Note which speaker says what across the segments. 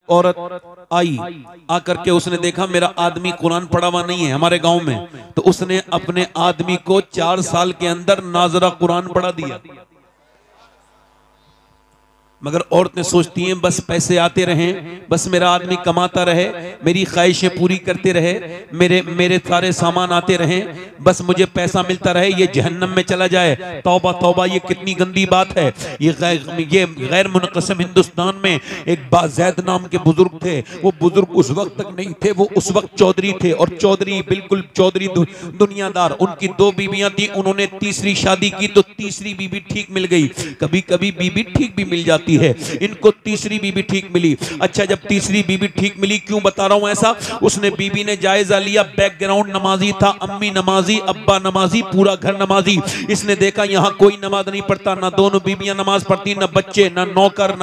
Speaker 1: औरत आई, आकर के उसने देखा मेरा आदमी कुरान पढ़ा हुआ नहीं है हमारे गांव में, तो उसने अपने आदमी को 4 साल के अंदर नाजरा कुरान पढ़ा दिया। मगर औरतें सोचती हैं बस पैसे आते रहें, बस मेरा आदमी कमाता रहे, मेरी ख्वाहिशें पूरी करते रहे, मेरे सारे सामान आते रहें, बस मुझे पैसा मिलता रहे, ये जहन्नम में चला जाए। तौबा तौबा, ये कितनी गंदी बात है। ये गैर मुनक़सिम हिंदुस्तान में एक बाज़ैद नाम के बुजुर्ग थे। वो बुजुर्ग उस वक्त तक नहीं थे, वो उस वक्त चौधरी थे, और चौधरी बिल्कुल चौधरी दुनियादार। उनकी 2 बीवियां थी, उन्होंने तीसरी शादी की तो तीसरी बीवी ठीक मिल गई। कभी कभी बीवी ठीक भी मिल जाती है, इनको तीसरी बीवी ठीक मिली। अच्छा, जब तीसरी बीवी ठीक मिली, क्यों बता रहा हूं ऐसा, उसने बीवी ने जायजा लिया, बैकग्राउंड नमाजी था, अम्मी नमाजी, अब्बा नमाजी, पूरा घर नमाजी। इसने देखा यहाँ कोई नमाज नहीं पढ़ता, ना दोनों बीवियां नमाज पढ़ती, ना बच्चे, ना नौकर,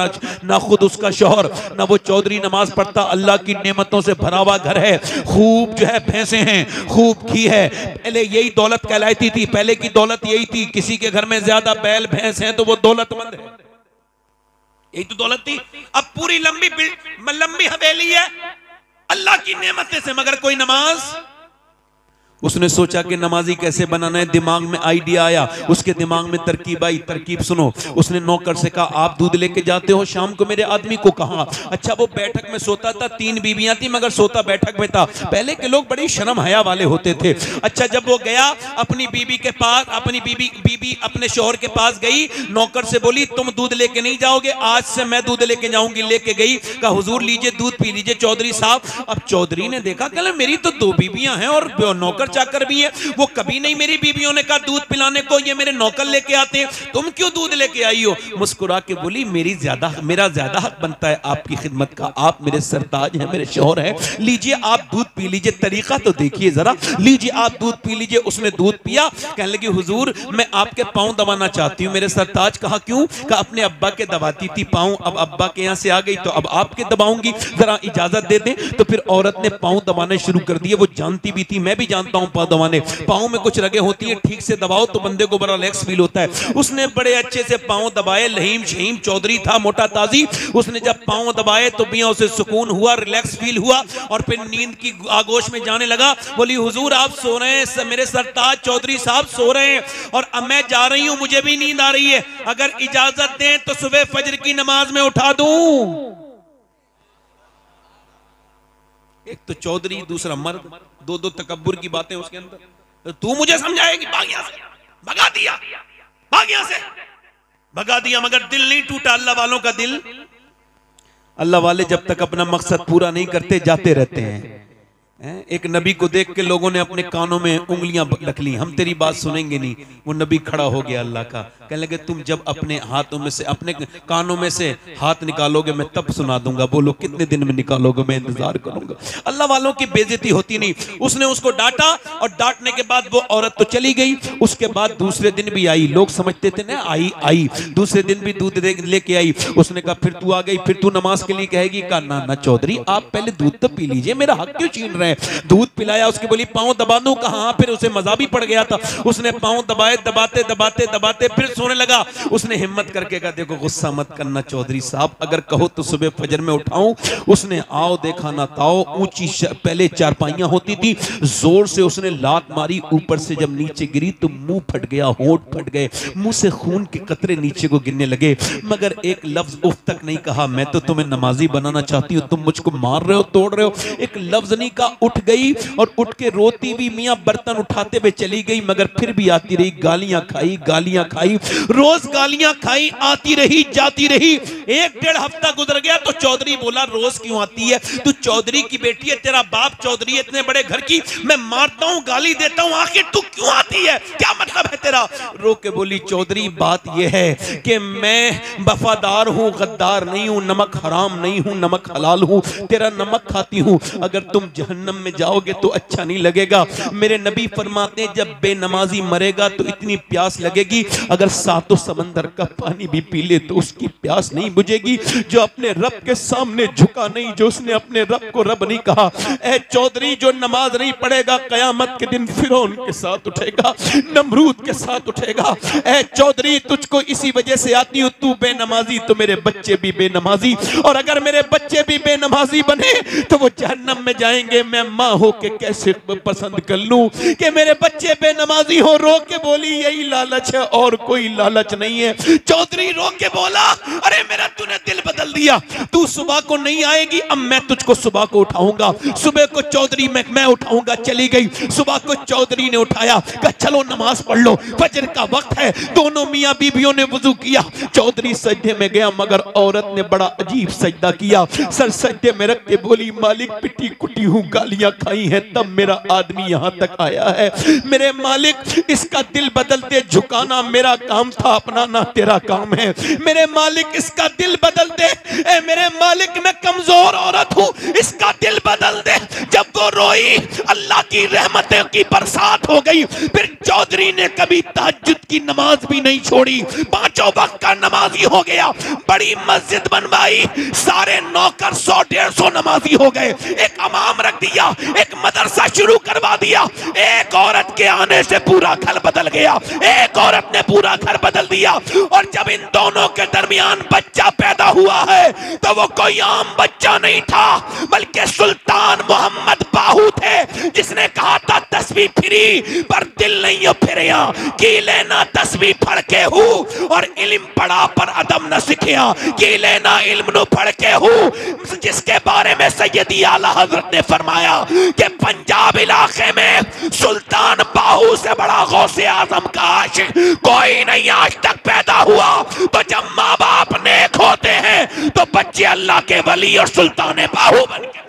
Speaker 1: ना खुद उसका शौहर, ना वो चौधरी नमाज पढ़ता। अल्लाह की नेमतों से भरा हुआ घर है, खूब जो है भैंसे हैं, खूब घी है। पहले यही दौलत कहलाती थी, पहले की दौलत यही थी, किसी के घर में ज्यादा बैल भैंस हैं तो वो दौलतमंद है, यही तो दौलत थी। अब पूरी लंबी हवेली है अल्लाह की नेमतें से, मगर कोई नमाज। उसने सोचा कि नमाजी कैसे बनाना है, दिमाग में आइडिया आया, उसके दिमाग में तरकीब आई। तरकीब सुनो, उसने नौकर से कहा आप दूध लेके जाते हो शाम को मेरे आदमी को। कहा, अच्छा वो बैठक में सोता था, 3 बीवियां थी मगर सोता बैठक में था। पहले के लोग बड़ी शर्म हया वाले होते थे। अच्छा, जब वो गया अपनी बीवी के पास, अपनी बीवी अपने शौहर के पास गई, नौकर से बोली तुम दूध लेके नहीं जाओगे, आज से मैं दूध लेके जाऊंगी। लेके गई, कहा हुजूर लीजिए दूध पी लीजिए चौधरी साहब। अब चौधरी ने देखा, कहला मेरी तो 2 बीवियां हैं और नौकर चाकर भी है, वो कभी नहीं मेरी बीवियों ने कहा दूध पिलाने को, ये मेरे नौकर लेके आते हैं, तुम क्यों दूध लेके आई हो। मुस्कुरा के बोली मेरा ज्यादा हक बनता है आपकी खिदमत का, आप मेरे सरताज हैं, मेरे शौहर हैं, लीजिए आप दूध पी लीजिए, तरीका तो देखिए जरा, लीजिए आप दूध पी लीजिए। उसने दूध पिया, कहने लगी हुजूर मैं आपके पांव दबाना चाहती हूँ। मेरे सरताज। कहा क्यों। कहा अपने अब्बा के दबाती थी पांव, अब अब्बा के यहाँ से आ गई तो अब आपके दबाऊंगी, जरा इजाजत दे दें। तो फिर औरत ने पांव दबाने शुरू कर दिए। वो जानती भी थी, मैं भी जानता हूँ पांव दबाने, पांव में कुछ रगे होती है, ठीक से दबाओ तो बंदे को बड़ा रिलैक्स फील होता है। उसने बड़े अच्छे से पांव दबाए, लहीम शहीम चौधरी था, मोटा ताजी। उसने जब पांव दबाए तो मियां उसे सुकून हुआ, रिलैक्स फील हुआ, और फिर नींद की आगोश में जाने लगा। बोली हुजूर आप सो रहे हैं, मेरे सरताज चौधरी साहब सो रहे हैं और अब मैं जा रही हूं, मुझे भी नींद आ रही है, अगर इजाजत दें तो सुबह फजर की नमाज में उठा दूं। एक तो चौधरी, दूसरा मर्द, 2 तकब्बुर की बातें उसके अंदर। तू मुझे समझाएगी, भाग यहां से, भगा दिया, भाग यहां से, भगा दिया। मगर दिल नहीं टूटा अल्लाह वालों का दिल। अल्लाह वाले जब तक अपना मकसद पूरा नहीं करते जाते रहते हैं। एक नबी को देख के लोगों ने अपने कानों में उंगलियां रख ली, हम तेरी बात सुनेंगे नहीं। वो नबी खड़ा हो गया अल्लाह का, कहने लगे तुम जब अपने हाथों में से, अपने कानों में से हाथ निकालोगे मैं तब सुना दूंगा, बोलो कितने दिन में निकालोगे, मैं इंतजार करूंगा। अल्लाह वालों की बेइज्जती होती नहीं। उसने उसको डांटा और डांटने के बाद वो औरत तो चली गई। उसके बाद दूसरे दिन भी आई, लोग समझते थे ना आई दूसरे दिन भी दूध लेके आई। उसने कहा फिर तू आ गई, फिर तू नमाज के लिए कहेगी। कहा ना चौधरी आप पहले दूध तो पी लीजिए, मेरा हक क्यों छीन रहे हैं। दूध पिलाया, उसकी बोली पांव दबा दूं। कहा फिर उसे मजा भी पड़ गया था। उसने पांव दबाए, दबाते दबाते दबाते फिर सोने लगा। उसने हिम्मत करके कहा देखो गुस्सा मत करना चौधरी साहब, अगर कहो तो सुबह फजर में उठाऊं। उसने आओ देखा ना ताओ, ऊंची पहले चारपाइयां होती थी, जोर से उसने लात मारी, ऊपर से जब नीचे गिरी तो मुंह फट गया, होंठ फट गए, मुंह से खून के कतरे नीचे को गिरने लगे, मगर एक लफ्ज उफ तक नहीं कहा। मैं तो तुम्हें नमाजी बनाना चाहती हूँ, तुम मुझको मार रहे हो, तोड़ रहे हो, एक लफ्ज नहीं कहा। उठ गई और उठ के रोती हुई मियां बर्तन उठाते हुए चली गई, मगर फिर भी आती रही, गालियां खाई, रोज गालियां खाई, आती रही जाती रही। 1-1.5 हफ्ता गुजर गया तो चौधरी बोला रोज क्यों आती है, तू चौधरी की बेटी है, तेरा बाप चौधरी है, इतने बड़े घर की, मैं मारता हूं गाली देता हूं, आखिर तू क्यों आती है, क्या मतलब है तेरा। रो के बोली चौधरी बात यह है कि मैं वफादार हूं, गद्दार नहीं हूं, नमक हराम नहीं हूं, नमक हलाल हूं, तेरा नमक खाती हूं, अगर तुम जहन्नम जहन्नम में जाओगे तो अच्छा नहीं लगेगा। मेरे नबी फरमाते हैं जब बेनमाजी मरेगा तो इतनी प्यास लगेगी अगर सातों समंदर का पानी भी पी ले तो उसकी प्यास नहीं बुझेगी। जो अपने रब के सामने झुका नहीं, जो उसने अपने रब को रब नहीं कहा, ए चौधरी जो नमाज नहीं पढ़ेगा कयामत के दिन फिरौन के साथ उठेगा, नमरूद के साथ उठेगा। ए चौधरी तुझको इसी वजह से आती हूँ, तू बेनमाजी तो मेरे बच्चे भी बेनमाजी, और अगर मेरे बच्चे भी बेनमाजी बने तो वो जहन्नम में जाएंगे। मैं माँ हो के कैसे पसंद कर लूं कि मेरे बच्चे बेनमाजी हो। रो के बोली यही लालच है और कोई लालच नहीं है। चौधरी रो के बोला अरे मेरा तूने दिल बदल दिया, तू सुबह को नहीं आएगी, अब मैं तुझको सुबह को उठाऊंगा। सुबह को चौधरी मैं उठाऊंगा। चली गई सुबह को, चौधरी ने उठाया, कहा चलो नमाज पढ़ लो, फजर का वक्त है। दोनों मियां बीबियों ने वुजू किया, चौधरी सजदे में गया मगर औरत ने बड़ा अजीब सजदा किया। सर सजदे में रख के बोली मालिक पिटी कुटी हूँ, गालियां खाई हैं, तब मेरा आदमी यहाँ तक आया है। मेरे मालिक इसका दिल बदलते झुकाना मेरा काम था, अपना ना तेरा काम है। मेरे मालिक इसका दिल बदल दे, ए मेरे मालिक मैं कमजोर औरत हूँ, इसका दिल बदल दे। जब वो रोई अल्लाह की रहमतों की बरसात हो गई। फिर चौधरी ने कभी तहज्जुद की नमाज भी नहीं छोड़ी, पांचों वक्त का नमाजी हो गया। बड़ी मस्जिद बनवाई, सारे नौकर 100-150 नमाजी हो गए। एक इमाम रख दिया, एक मदरसा शुरू करवा दिया। एक औरत के आने से पूरा घर बदल गया, एक औरत ने पूरा घर बदल दिया। और जब इन दोनों के दरमियान बच्चा पैदा हुआ है तो वो कोई आम बच्चा नहीं था, बल्कि सुल्तान मोहम्मद बाहू थे, जिसने कहा था तस्बीह फिरी पर दिल नहीं हो फिरिया, की लेना तस्बीह पढ़ के हूँ और इल्म पढ़ा पर अदब न सीखिया, की लेना इल्म नु पढ़ के हूँ। जिसके बारे में सैयदी आला हजरत ने फरमाया कि पंजाब इलाके में सुल्तान बाहू से बड़ा गौसे आजम का आशिक कोई नहीं आज तक पैदा हुआ। तो जब माँ बाप नेक होते हैं तो बच्चे अल्लाह के वली और सुल्तान बाहू बन के।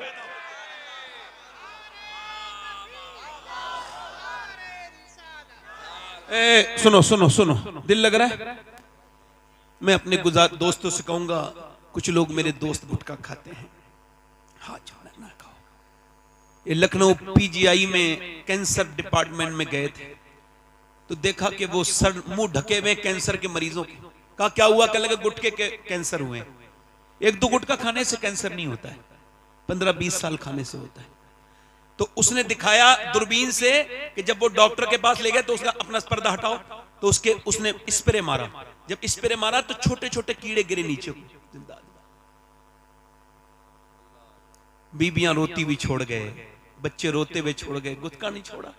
Speaker 1: सुनो सुनो सुनो, दिल लग रहा है। मैं अपने दोस्तों से कहूंगा, कुछ लोग मेरे दोस्त गुटखा खाते हैं, हाँ छोड़ा ना खाओ। ये लखनऊ पीजीआई में कैंसर डिपार्टमेंट में गए थे तो देखा कि वो सर मुंह ढके हुए कैंसर के मरीजों के। कहा क्या हुआ? कहने लगे गुटखे के कैंसर हुए। एक दो गुटखा खाने से कैंसर नहीं होता है, 15-20 साल खाने से होता है। तो उसने दिखाया दूरबीन से कि जब वो डॉक्टर के पास ले गए तो उसका अपना पर्दा हटाओ, तो उसने स्प्रे मारा। जब स्प्रे मारा तो छोटे छोटे कीड़े गिरे नीचे को। बीबियां रोती हुई छोड़ गए, बच्चे रोते हुए छोड़ गए, गुटखा नहीं छोड़ा।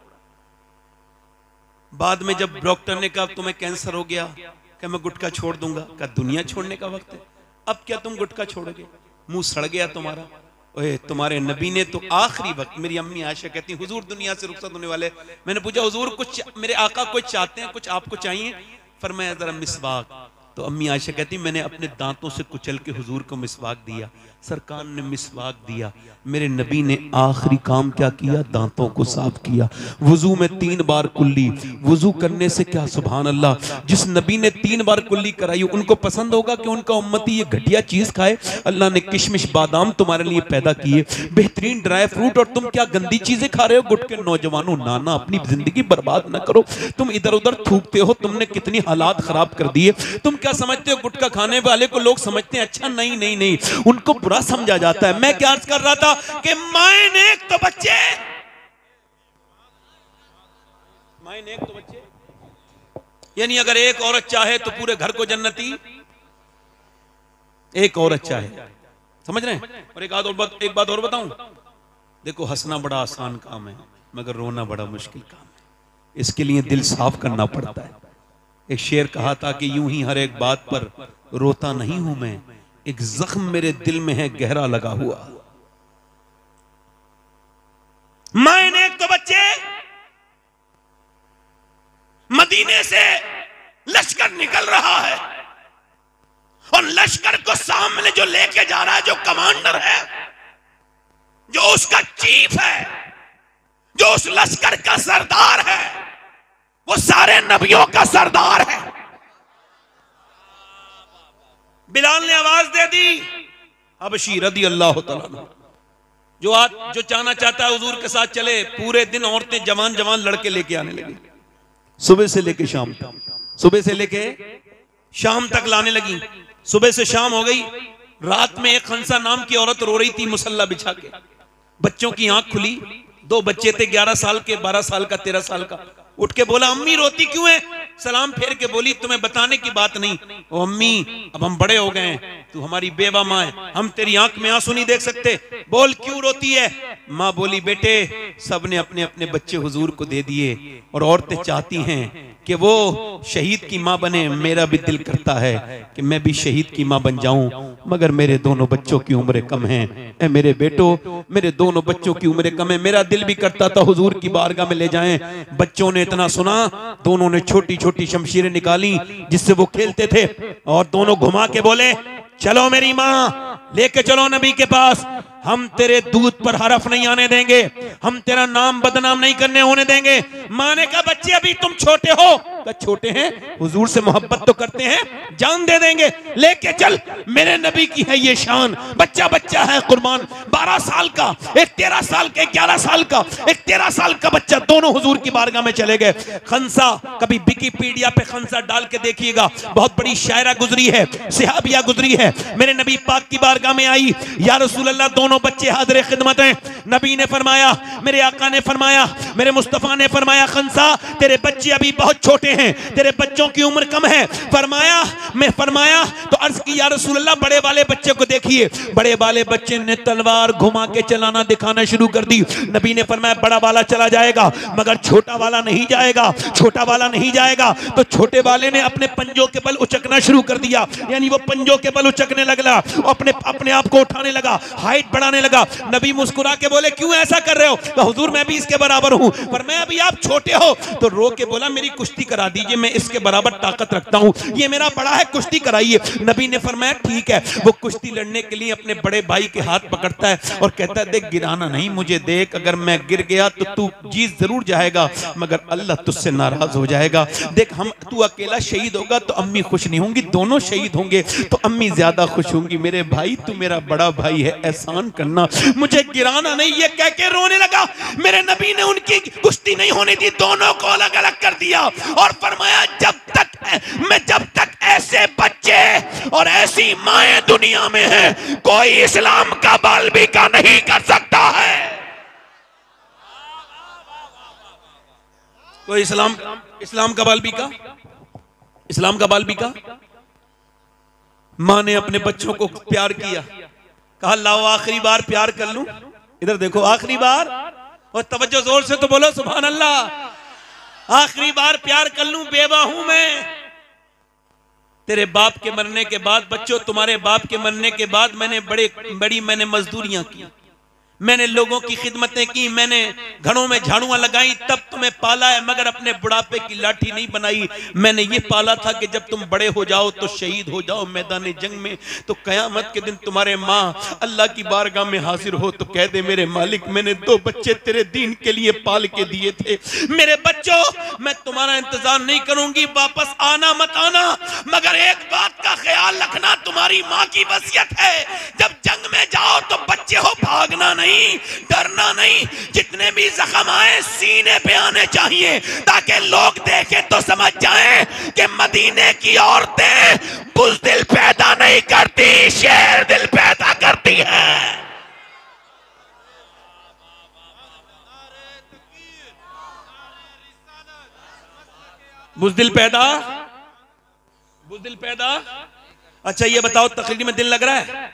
Speaker 1: बाद में जब डॉक्टर ने कहा तुम्हें कैंसर हो गया, क्या मैं गुटखा छोड़ दूंगा? क्या दुनिया छोड़ने का वक्त है? अब क्या तुम गुटखा छोड़ोगे? मुंह सड़ गया तुम्हारा। ओए तुम्हारे नबी ने तो आखिरी वक्त, मेरी अम्मी आयशा कहती हुजूर दुनिया से रुखसत होने वाले, मैंने पूछा हुजूर कुछ मेरे आका कुछ चाहते हैं, कुछ आपको चाहिए? फरमाया जरा मिसवाक। तो अम्मी आयशा कहती मैंने अपने दांतों से कुचल के हुजूर को मिसवाक दिया, सरकार ने मिसवाक दिया। मेरे नबी ने आखिरी काम क्या किया? दांतों को साफ किया। वुजू में 3 बार कुल्ली, वुजू करने से क्या सुभान अल्लाह, जिस नबी ने 3 बार कुल्ली कराई उनको पसंद होगा कि उनका उम्मती ये घटिया चीज खाए? अल्लाह ने किशमिश बादाम तुम्हारे लिए पैदा किए, बेहतरीन ड्राई फ्रूट, और तुम क्या गंदी चीजें खा रहे हो? गुटके नौजवानों, नाना अपनी जिंदगी बर्बाद ना करो। तुम इधर उधर थूकते हो, तुमने कितनी हालात खराब कर दिए। तुम क्या समझते हो गुटखा खाने वाले को लोग समझते हैं अच्छा? नहीं नहीं नहीं, उनको बुरा समझा जाता है। मैं क्या अर्ज कर रहा था कि माए नेक तो बच्चे, माए नेक तो बच्चे, यानी अगर एक औरत चाहे तो पूरे घर को जन्नती, एक औरत चाहे, समझ रहे हैं? और एक बात और बताऊं, देखो हंसना बड़ा आसान काम है मगर रोना बड़ा मुश्किल काम है। इसके लिए दिल साफ करना पड़ता है। एक शेर कहा था कि यूं ही हर एक बात पर रोता नहीं हूं मैं, एक जख्म मेरे दिल में है गहरा लगा हुआ। मैंने एक तो बच्चे, मदीने से लश्कर निकल रहा है और लश्कर को सामने जो लेके जा रहा है, जो कमांडर है, जो उसका चीफ है, जो उस लश्कर का सरदार है, वो सारे नबियों का सरदार है। बिलाल ने आवाज दे दी, हबशी रदी अल्लाह तआला, जो जाना चाहता है हुजूर के साथ चले। पूरे दिन औरतें जवान जवान लड़के लेके आने लगी, सुबह से लेके शाम तक, सुबह से लेके शाम तक लाने लगी। सुबह से शाम हो गई, रात में एक खंसा नाम की औरत रो रही थी मुसल्ला बिछा के। बच्चों की आंख खुली, 2 बच्चे थे, 11 साल के, 12 साल का, 13 साल का। उठ के बोला, अम्मी रोती क्यों है? सलाम फेर के बोली, तुम्हें बताने की बात नहीं। ओ अम्मी, अब हम बड़े हो गए हैं, तू हमारी बेवा माँ है, हम तेरी आंख में आंसू नहीं देख सकते, बोल क्यों रोती है? माँ बोली, बेटे सबने अपने अपने बच्चे हुजूर को दे दिए और औरतें चाहती हैं कि वो शहीद की माँ बने। मेरा भी दिल करता है कि मैं भी शहीद की माँ बन जाऊं, मगर मेरे दोनों बच्चों की उम्र कम है। ए मेरे बेटो, मेरे दोनों बच्चों की उम्र कम है। मेरा दिल भी करता था हुजूर की बारगाह में ले जाएं। बच्चों ने इतना सुना, दोनों ने छोटी छोटी शमशीरें निकाली जिससे वो खेलते थे, और दोनों घुमा के बोले, चलो मेरी माँ, लेके चलो नबी के पास, हम तेरे दूध पर हरफ नहीं आने देंगे, हम तेरा नाम बदनाम नहीं करने होने देंगे। माँ ने कहा, बच्चे अभी तुम छोटे हो। कहा, छोटे हैं, हुजूर से मोहब्बत तो करते हैं, जान दे देंगे, लेके चल, मेरे नबी की है ये शान। बच्चा बच्चा है कुर्बान, 12 साल का, एक 13 साल का, 11 साल का, एक 13 साल का बच्चा, दोनों हुजूर की बारगाह में चले गए। खंसा, कभी विकिपीडिया पे खंसा डाल के देखिएगा, बहुत बड़ी शायरा गुजरी है, सहाबिया गुजरी है, मेरे नबी पाक की बारगाह में आई, या रसूल अल्लाह, दोनों बच्चे हाजिर खिदमत हैं। नबी ने फरमाया, मेरे आका ने फरमाया, मेरे मुस्तफा ने फरमाया, खंसा तेरे बच्चे अभी बहुत छोटे हैं, तेरे बच्चों की उम्र कम है। फरमाया तो अर्ज की, या रसूल अल्लाह, बड़े वाले बच्चे को देखिए। बड़े वाले बच्चे ने तलवार घुमा के चलाना दिखाना शुरू कर दी। नबी ने फरमाया, बड़ा वाला चला जाएगा मगर छोटा वाला नहीं जाएगा, छोटा वाला नहीं जाएगा। तो छोटे वाले ने अपने पंजों के बल उचकना शुरू कर दिया, यानी वो पंजों के बल उचकने लगा, अपने आप को उठाने लगा, हाइट बढ़ाने लगा। नबी मुस्कुरा के बोले, क्यों ऐसा कर रहे हो? तो हुजूर मैं भी इसके बराबर हूं, पर मैं अभी आप छोटे हो। तो रो के बोला, मेरी कुश्ती करा दीजिए, मैं इसके बराबर ताकत रखता हूं, ये मेरा बड़ा है, कुश्ती कराइए। नबी ने फरमाया, ठीक है। वो कुश्ती लड़ने के लिए अपने बड़े भाई के हाथ पकड़ता है और कहता है, देख गिराना नहीं, मुझे देख, अगर मैं गिर गया तो तू जीत जरूर जाएगा, मगर अल्लाह तुझसे नाराज हो जाएगा। देख, हम तू अकेला शहीद होगा तो अम्मी खुश नहीं होंगी, दोनों शहीद होंगे तो अम्मी ज्यादा खुश होंगी। मेरे भाई, तू मेरा बड़ा भाई है, एहसान करना, मुझे गिराना नहीं। ये कह के रोने लगा। मेरे नबी ने उनकी कुश्ती नहीं होने दी, दोनों को अलग अलग कर दिया और फरमाया, जब तक ऐसे बच्चे और ऐसी माएं दुनिया में हैं, कोई इस्लाम का बालबिका नहीं कर सकता है। कोई इस्लाम का बालबिका, इस्लाम का बालबिका। मां ने अपने बच्चों को प्यार किया, कहा, लाओ आखिरी बार प्यार कर लूं, इधर देखो, आखिरी बार, और तवज्जो जोर से तो बोलो सुभान अल्लाह। आखिरी बार प्यार कर लूं, बेवा हूं मैं। तेरे बाप के मरने के बाद, बच्चों तुम्हारे बाप के मरने के बाद मैंने बड़ी मैंने मजदूरियां की, मैंने लोगों की खिदमतें की, मैंने घरों में झाड़ुआं लगाई, तब तुम्हें पाला है, मगर अपने बुढ़ापे की लाठी नहीं बनाई। मैंने ये पाला था कि जब तुम बड़े हो जाओ तो शहीद हो जाओ मैदान जंग में, तो कयामत के दिन तुम्हारे माँ अल्लाह की बारगाह में हाजिर हो तो कह दे, मेरे मालिक, मैंने 2 बच्चे तेरे दीन के लिए पाल के दिए थे। मेरे बच्चों, मैं तुम्हारा इंतजार नहीं करूंगी, वापस आना मत आना, मगर एक बात का ख्याल रखना, तुम्हारी माँ की वसीयत है, जब जंग में जाओ तो बच्चे हो, भागना नहीं, डरना नहीं, जितने भी जख्म आए सीने पे आने चाहिए, ताकि लोग देखें तो समझ जाएं कि मदीने की औरतें बुज़दिल पैदा नहीं करती, शेर दिल पैदा करती हैं। बुज़दिल पैदा। अच्छा ये बताओ, तकरीर में दिल लग रहा है?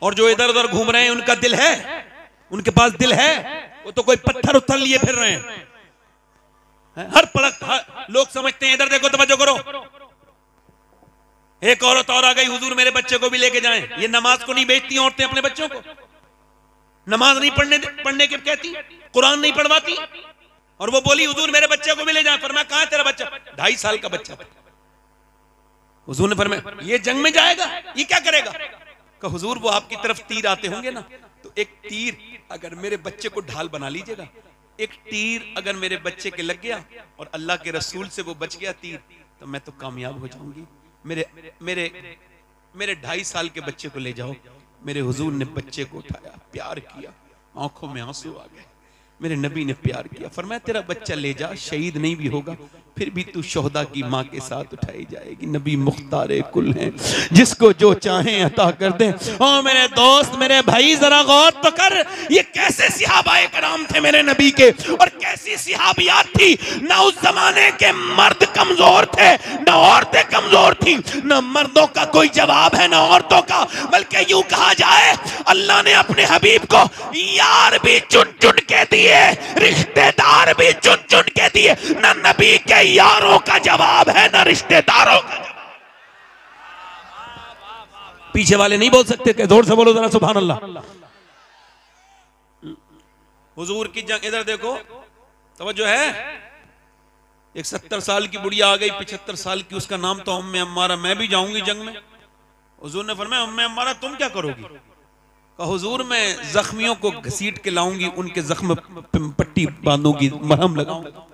Speaker 1: और जो इधर उधर घूम रहे हैं उनका दिल है? उनके पास दिल है? वो तो कोई पत्थर उथर लिए फिर रहे हैं। हर पलक लोग समझते हैं, इधर देखो, तवज्जो करो, एक औरत और आ गई, हुजूर मेरे बच्चे को भी लेके जाएं। ये नमाज को नहीं बेचती औरतें अपने बच्चों को, नमाज नहीं पढ़ने के कहती, कुरान नहीं पढ़वाती, और वो बोली, हुजूर मेरे बच्चे को भी ले जाएं। फरमाया, कहां है तेरा बच्चा? 2.5 साल का बच्चा। हुजूर ने फरमाया, ये जंग में जाएगा, ये क्या करेगा? कि हुजूर वो आपकी तरफ तीर आते होंगे ना, तो एक तीर अगर मेरे बच्चे को ढाल बना लीजिएगा, एक तीर अगर मेरे बच्चे के लग गया और अल्लाह के रसूल से वो बच गया तीर, तो मैं तो कामयाब हो जाऊंगी। मेरे 2.5 साल के बच्चे को ले जाओ। मेरे हुजूर ने बच्चे को उठाया, प्यार किया, आंखों में आंसू आ गए। मेरे नबी ने प्यार किया, फरमाया तेरा बच्चा ले जा, शहीद नहीं भी होगा फिर भी तू शोहदा की माँ के साथ उठाई जाएगी। नबी मुख्तारे कुल हैं, जिसको जो चाहें अता कर दें। ओ मेरे दोस्त, मेरे भाई, जरा गौर तो कर, ये कैसे सहाबाए कराम थे मेरे नबी के, और कैसी सहाबियात थी। ना उस जमाने के मर्द कमजोर थे, ना औरतें कमजोर थी, ना मर्दों का कोई जवाब है ना औरतों का, बल्कि यूं कहा जाए अल्लाह ने अपने हबीब को यार भी चुन चुन के दिए, रिश्तेदार भी चुन चुन के दिए। ना नबी के यारों का जवाब है ना रिश्तेदारों का। पीछे वाले नहीं बोल सकते, कि जोर से बोलो जरा सुभान अल्लाह। हुजूर की जंग, इधर देखो, तवज्जो है। एक 70 साल की बुढ़िया आ गई, 75 साल की, उसका नाम तो उम्मे अम्मारा। मैं भी जाऊंगी जंग में। हुजूर ने फरमाया उम्मे अम्मारा तुम क्या करोगी? कहा हुजूर मैं जख्मियों को घसीट के लाऊंगी, उनके जख्म पट्टी बांधूंगी, मरहम लगाऊंगी।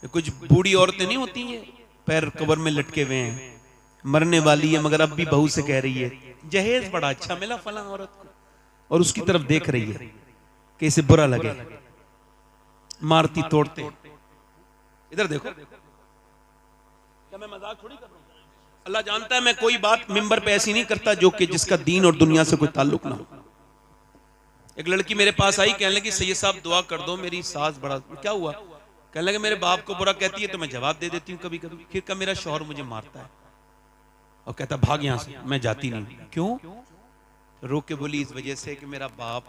Speaker 1: कुछ बूढ़ी औरतें नहीं होती हैं, पैर कब्र में लटके हुए हैं, मरने वाली है, मगर अब भी बहू से कह रही है जहेज बड़ा अच्छा मिला फलां औरत को, और उसकी तरफ देख रही है कि इसे बुरा लगे, मारती तोड़ते। इधर देखो, क्या मैं मजाक थोड़ी कर रहा हूं? अल्लाह जानता है मैं कोई बात मिंबर पे ऐसी नहीं करता जो कि जिसका दीन और दुनिया से कोई ताल्लुक ना हो। एक लड़की मेरे पास आई, कहने लगी सैयद साहब दुआ कर दो, मेरी सास बड़ा। क्या हुआ? कहने लगे मेरे बाप को बुरा कहती है तो मैं जवाब दे देती हूँ कभी कभी, फिर का मेरा शौहर मुझे मारता है और कहता भाग यहां से, मैं जाती नहीं। क्यों? रो के बोली इस वजह से कि मेरा बाप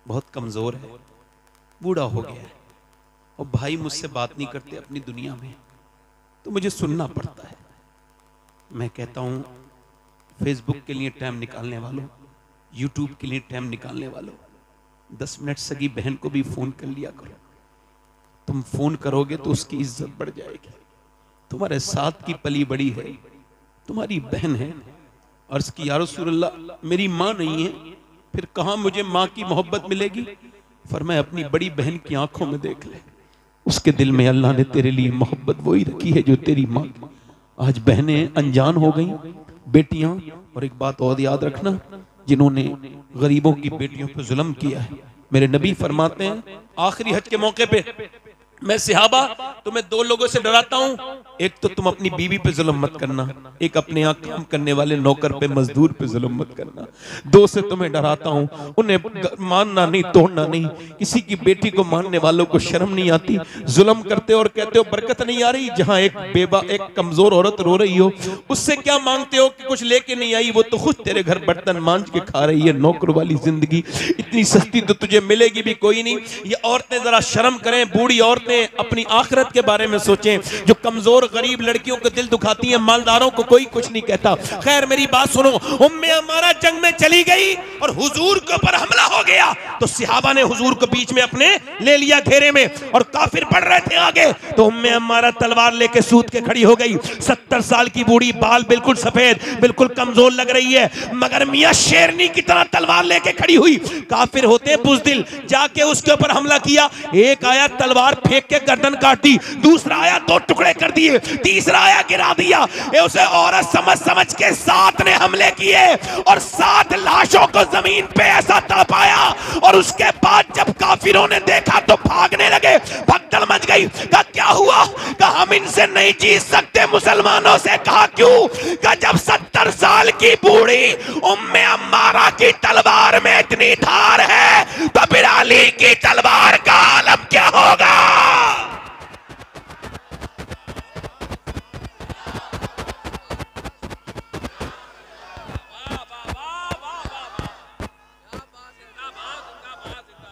Speaker 1: बहुत कमजोर है, बूढ़ा हो गया है, और भाई मुझसे बात नहीं करते अपनी दुनिया में, तो मुझे सुनना पड़ता है। मैं कहता हूं फेसबुक के लिए टाइम निकालने वालों, यूट्यूब के लिए टाइम निकालने वालों, 10 मिनट सगी बहन को भी फोन कर लिया करो। तुम फोन करोगे तो उसकी इज्जत बढ़ जाएगी। तुम्हारे साथ की पली बड़ी है, तुम्हारी बहन है। अर्ज की या रसूलल्लाह मेरी माँ नहीं है, फिर कहाँ मुझे माँ की मोहब्बत मिलेगी? फरमाया अपनी बड़ी बहन की आंखों में देख ले, उसके दिल में अल्लाह ने तेरे लिए मोहब्बत वही रखी है जो तेरी माँ। आज बहनें अनजान हो गई, बेटियां। और एक बात और याद रखना, जिन्होंने गरीबों की बेटियों पर जुल्म किया है, मेरे नबी फरमाते हैं आखिरी हज के मौके पे, मैं सहाबा तुम्हें 2 लोगों से डराता हूं, एक तो तुम अपनी बीवी पे जुल्म मत करना, एक अपने यहाँ काम करने वाले नौकर पे, मजदूर पे जुल्म मत करना। 2 से तुम्हें डराता हूं, उन्हें मानना नहीं, तोड़ना नहीं। किसी की बेटी को मानने वालों को शर्म नहीं आती, जुल्म करते और कहते हो बरकत नहीं आ रही। जहां एक बेबा, एक कमजोर औरत रो रही हो, उससे क्या मांगते हो कि कुछ लेके नहीं आई, वो तो खुद तेरे घर बर्तन मांझ के खा रही है। नौकर वाली जिंदगी इतनी सस्ती तो तुझे मिलेगी भी कोई नहीं। ये औरतें जरा शर्म करें, बूढ़ी औरतें अपनी आखिरत के बारे में सोचें। जो कमजोर गरीब लड़कियों को दिल दुखाती है, मालदारों को कोई कुछ नहीं कहता। खैर मेरी बात सुनो, उम्मे अम्मारा जंग में चली गई और हुजूर के ऊपर हमला हो गया, तो सहाबा ने हुजूर को बीच में अपने ले लिया घेरे में, और काफिर बढ़ रहे थे आगे, तो उम्मे अम्मारा तलवार लेके सूत के खड़ी हो गई। 70 साल की बूढ़ी, बाल बिल्कुल सफेद, बिल्कुल कमजोर लग रही है, मगर मियां शेरनी की तरह तलवार लेके खड़ी हुई। काफिर होते बुज़दिल, जाके उसके ऊपर हमला किया। एक आया तलवार फेंक के गर्दन काट दी, दूसरा आया 2 टुकड़े कर दिए, तीसरा आया गिरा दिया। उसे औरत समझ समझ के 7 ने हमले किए और 7 लाशों को जमीन पे ऐसा तड़पाया। और उसके बाद जब काफिरों ने देखा तो भागने लगे, भगदड़ मच गई। कहा क्या हुआ? कहा हम इनसे नहीं जीत सकते मुसलमानों से। कहा क्यों? कहा जब 70 साल की बूढ़ी उम्मे अम्मारा की तलवार में इतनी धार है तो फिर अली की तलवार का आलम क्या होगा?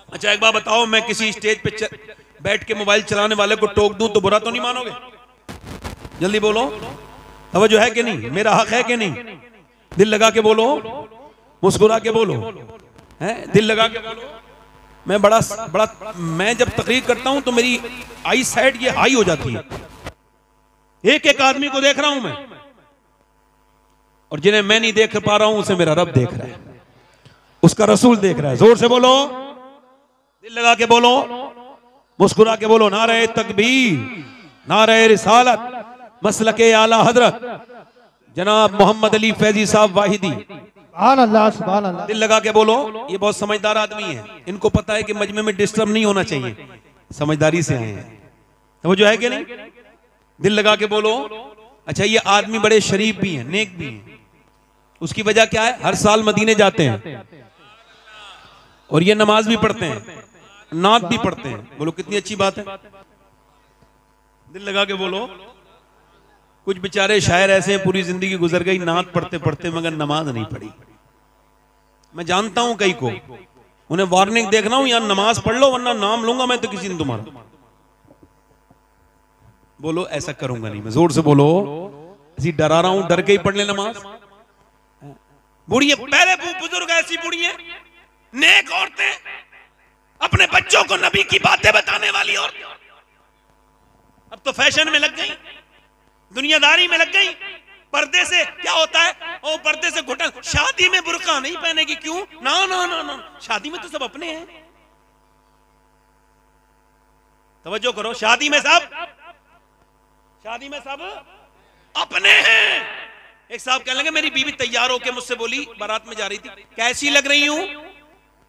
Speaker 1: अच्छा एक बात बताओ, मैं किसी स्टेज पे बैठ के मोबाइल चलाने वाले को टोक दूं तो बुरा तो नहीं मानोगे? जल्दी बोलो, तवज्जो है कि नहीं? मेरा हक है कि नहीं? दिल लगा के बोलो, मुस्कुरा के बोलो, है दिल लगा के बोलो। मैं बड़ा मैं जब तकरीर करता हूं तो मेरी आई साइड ये हाई हो जाती है। एक एक आदमी को देख रहा हूं मैं, और जिन्हें मैं नहीं देख पा रहा हूं उसे मेरा रब देख रहा है, उसका रसूल देख रहा है। जोर से बोलो, दिल लगा के बोलो, मुस्कुरा के बोलो। नारे तकबीर, नारे रिसालत, मसलके आला हजरत जनाब मोहम्मद अली फैजी साहब वाहिदी
Speaker 2: सुभान अल्लाह।
Speaker 1: दिल लगा के बोलो, ये बहुत समझदार आदमी है, इनको पता है कि मजमे में डिस्टर्ब नहीं होना चाहिए, समझदारी से आए हैं, तो वो जो है कि नहीं, दिल लगा के बोलो। अच्छा, ये आदमी बड़े शरीफ भी हैं, नेक भी हैं, उसकी वजह क्या है? हर साल मदीने जाते हैं और ये नमाज भी पढ़ते हैं, नात भी पढ़ते हैं। बोलो कितनी अच्छी बात है, दिल लगा के बोलो। कुछ बेचारे शायर ऐसे हैं, पूरी जिंदगी गुजर गई नात पढ़ते पढ़ते मगर नमाज नहीं पढ़ी। मैं जानता हूं कई को, उन्हें वार्निंग देख रहा हूं, यार नमाज पढ़ लो वरना नाम लूंगा मैं तो किसी दिन तुम्हारा। बोलो ऐसा करूंगा नहीं मैं, जोर से बोलो, ऐसी डरा रहा हूं, डर के ही पढ़ ले नमाज। बूढ़ी पहले बुजुर्ग ऐसी बूढ़ी है, नेक औरतें, अपने बच्चों को नबी की बातें बताने वाली औरतें, अब तो फैशन में लग गई, दुनियादारी में लग गई। पर्दे से क्या होता है? ओ पर्दे से घुटन, शादी में बुर्का नहीं पहनेगी, क्यों? ना ना ना ना, शादी में तो सब अपने हैं। तवज्जो करो, शादी में सब अपने हैं। एक साहब कहने लगे, मेरी बीवी तैयार होके मुझसे बोली, बारात में जा रही थी, कैसी लग रही हूं?